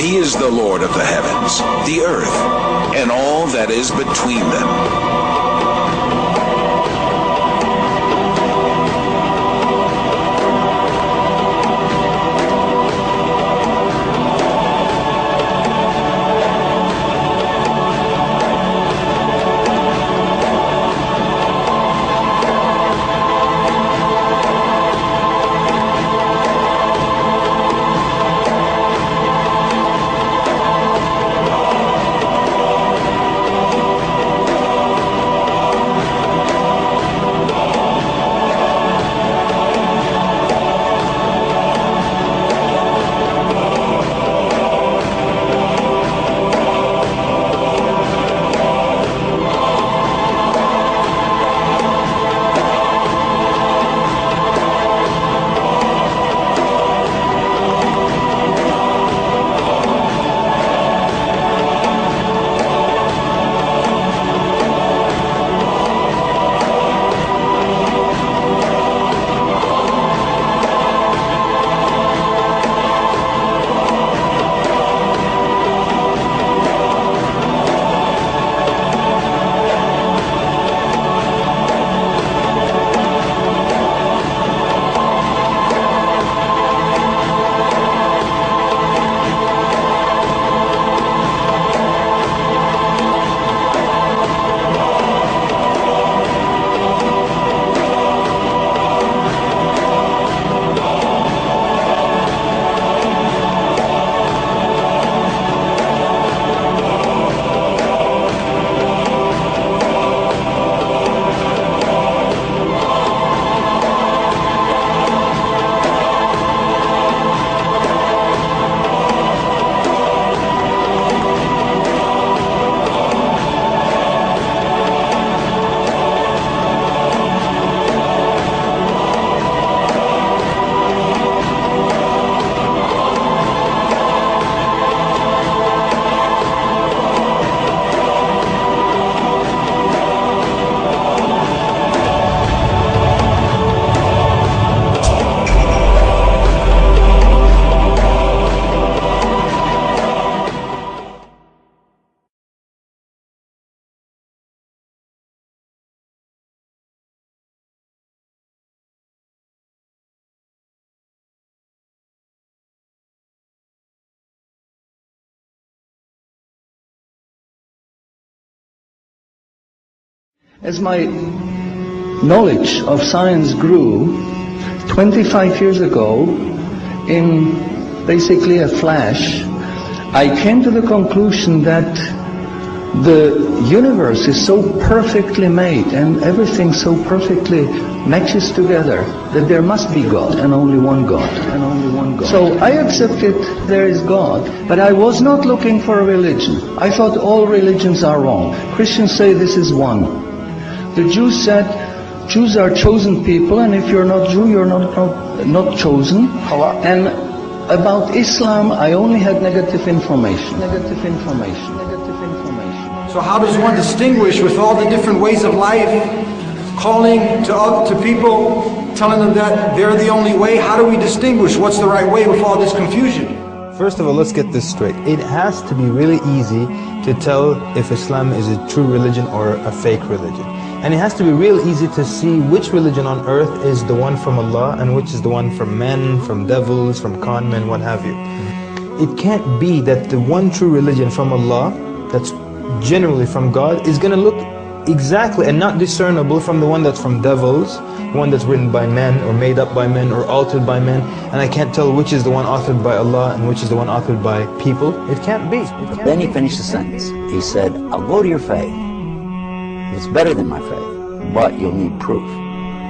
He is the Lord of the heavens, the earth, and all that is between them. As my knowledge of science grew, 25 years ago, in basically a flash, I came to the conclusion that the universe is so perfectly made and everything so perfectly matches together that there must be God and only one God. And only one God. So I accepted there is God, but I was not looking for a religion. I thought all religions are wrong. Christians say this is one. The Jews said Jews are chosen people, and if you're not Jew, you're not chosen. And about Islam, I only had negative information. Negative information. Negative information. So how does one distinguish with all the different ways of life, calling to people, telling them that they're the only way? How do we distinguish what's the right way with all this confusion? First of all, let's get this straight. It has to be really easy to tell if Islam is a true religion or a fake religion. And it has to be real easy to see which religion on earth is the one from Allah and which is the one from men, from devils, from con men, what have you. It can't be that the one true religion from Allah, that's generally from God, is going to look exactly and not discernible from the one that's from devils, the one that's written by men or made up by men or altered by men, and I can't tell which is the one authored by Allah and which is the one authored by people. It can't be. Then he finished the sentence. He said, I'll go to your faith. It's better than my faith, but you'll need proof.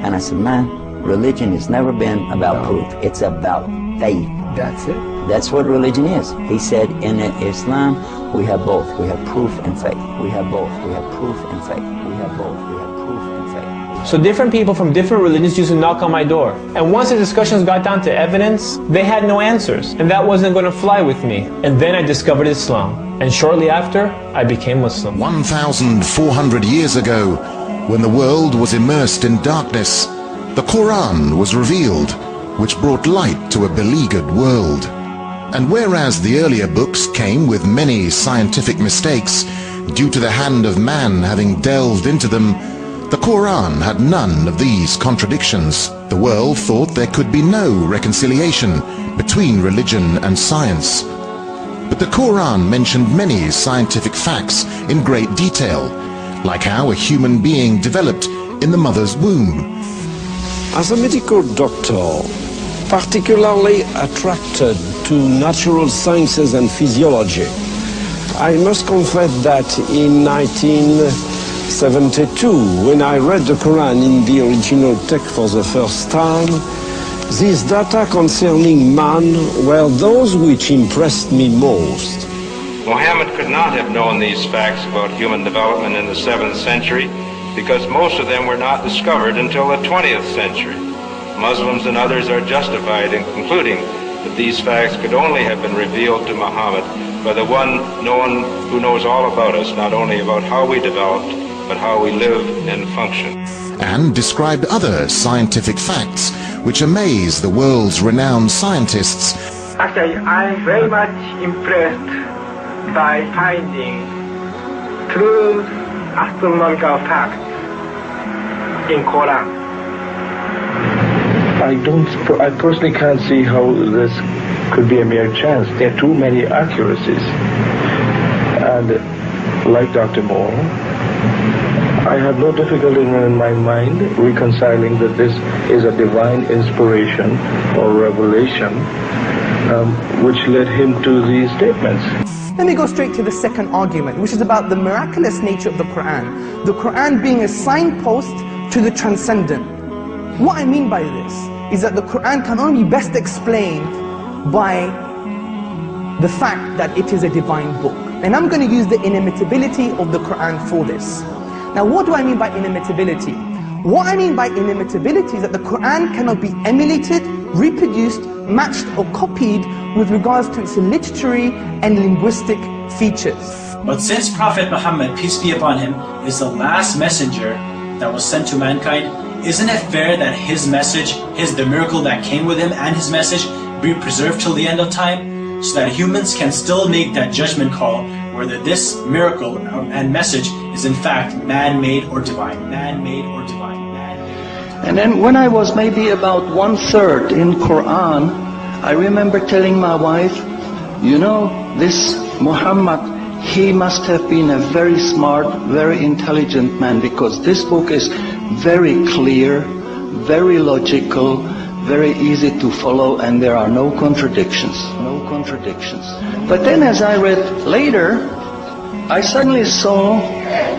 And I said, man, religion has never been about proof. It's about faith. That's it. That's what religion is. He said, in Islam, we have both. We have proof and faith. We have both. We have proof and faith. We have both. We have proof and faith. So different people from different religions used to knock on my door. And once the discussions got down to evidence, they had no answers. And that wasn't going to fly with me. And then I discovered Islam. And shortly after, I became Muslim. 1,400 years ago, when the world was immersed in darkness, the Quran was revealed, which brought light to a beleaguered world. And whereas the earlier books came with many scientific mistakes, due to the hand of man having delved into them, the Quran had none of these contradictions. The world thought there could be no reconciliation between religion and science. But the Quran mentioned many scientific facts in great detail, like how a human being developed in the mother's womb. As a medical doctor, particularly attracted to natural sciences and physiology, I must confess that in 1972, when I read the Quran in the original text for the first time, these data concerning man were those which impressed me most. Muhammad could not have known these facts about human development in the 7th century because most of them were not discovered until the 20th century. Muslims and others are justified in concluding that these facts could only have been revealed to Muhammad by the one who knows all about us, not only about how we developed, but how we live and function. And described other scientific facts which amaze the world's renowned scientists. Actually, I'm very much impressed by finding true astronomical facts in Quran. I personally can't see how this could be a mere chance. There are too many accuracies. And like Dr. Moore, I have no difficulty in my mind reconciling that this is a divine inspiration or revelation which led him to these statements. Let me go straight to the second argument, which is about the miraculous nature of the Quran. The Quran being a signpost to the transcendent. What I mean by this is that the Quran can only be best explained by the fact that it is a divine book. And I'm going to use the inimitability of the Quran for this. Now, what do I mean by inimitability? What I mean by inimitability is that the Quran cannot be emulated, reproduced, matched or copied with regards to its literary and linguistic features. But since Prophet Muhammad, peace be upon him, is the last messenger that was sent to mankind, isn't it fair that his message, the miracle that came with him and his message be preserved till the end of time, so that humans can still make that judgment call whether this miracle and message is in fact man-made or divine, man-made or divine, man-made. And then when I was maybe about 1/3 in Quran, I remember telling my wife, you know, this Muhammad, he must have been a very smart, very intelligent man, because this book is very clear, very logical, very easy to follow, and there are no contradictions. No contradictions. But then as I read later, I suddenly saw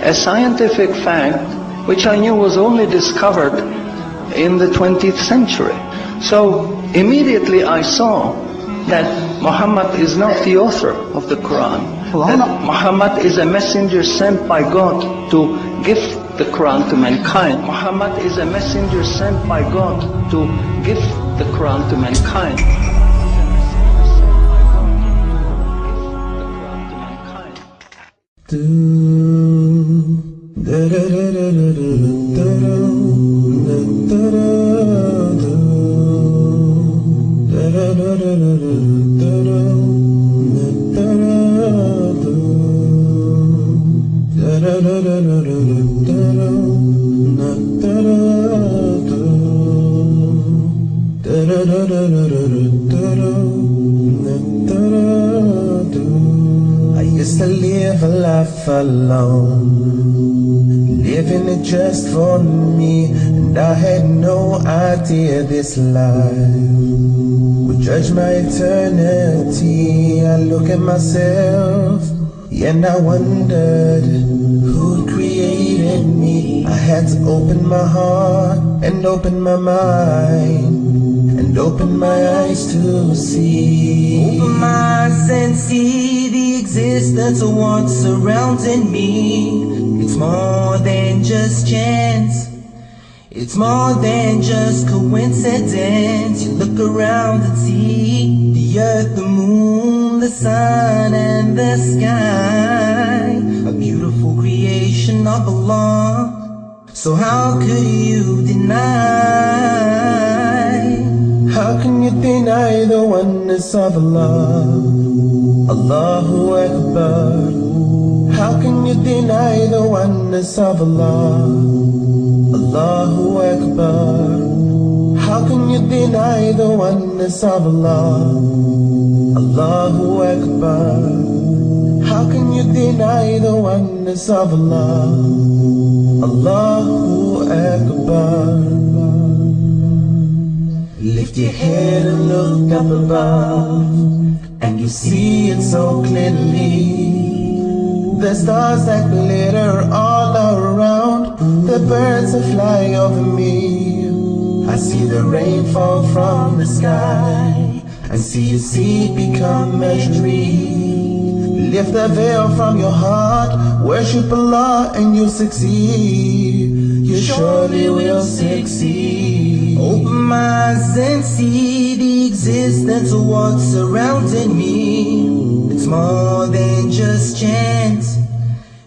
a scientific fact which I knew was only discovered in the 20th century. So immediately I saw that Muhammad is not the author of the Quran. That Muhammad is a messenger sent by God to give the Quran to mankind. Muhammad is a messenger sent by God to give the Quran to mankind. I used to live a life alone, living it just for me, and I had no idea this life would judge my eternity. I look at myself, and I wondered who created me. I had to open my heart and open my mind and open my eyes to see. Open my eyes and see the existence of what's surrounding me. It's more than just chance. It's more than just coincidence. You look around and see the earth, the moon, the sun and the sky, a beautiful creation of Allah. So how could you deny? How can you deny the oneness of Allah? Allahu Akbar. How can you deny the oneness of Allah? Allahu Akbar. How can you deny the oneness of Allah? Allahu Akbar. How can you deny the oneness of Allah? Allahu Akbar. Lift your head and look up above, and you see it so clearly. The stars that glitter all around, the birds that fly over me. I see the rain fall from the sky, I see a seed become a tree. Lift the veil from your heart, worship Allah and you'll succeed. You surely will succeed. Open my eyes and see the existence of what's surrounding me. It's more than just chance.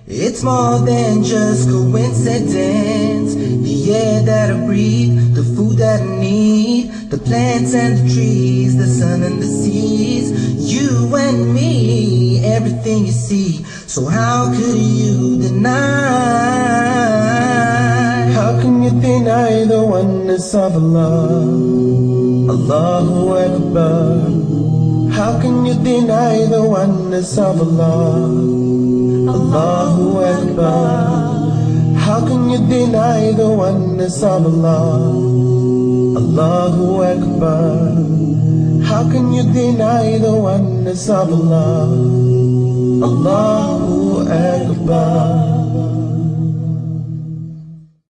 It's more than just coincidence. The air that I breathe, the food that I need, the plants and the trees, the sun and the seas, you and me, everything you see. So how could you deny? How can you deny the oneness of Allah? Allahu Akbar. How can you deny the oneness of Allah? Allahu Akbar. How can you deny the oneness of Allah? Allahu Akbar. How can you deny the oneness of Allah? Allah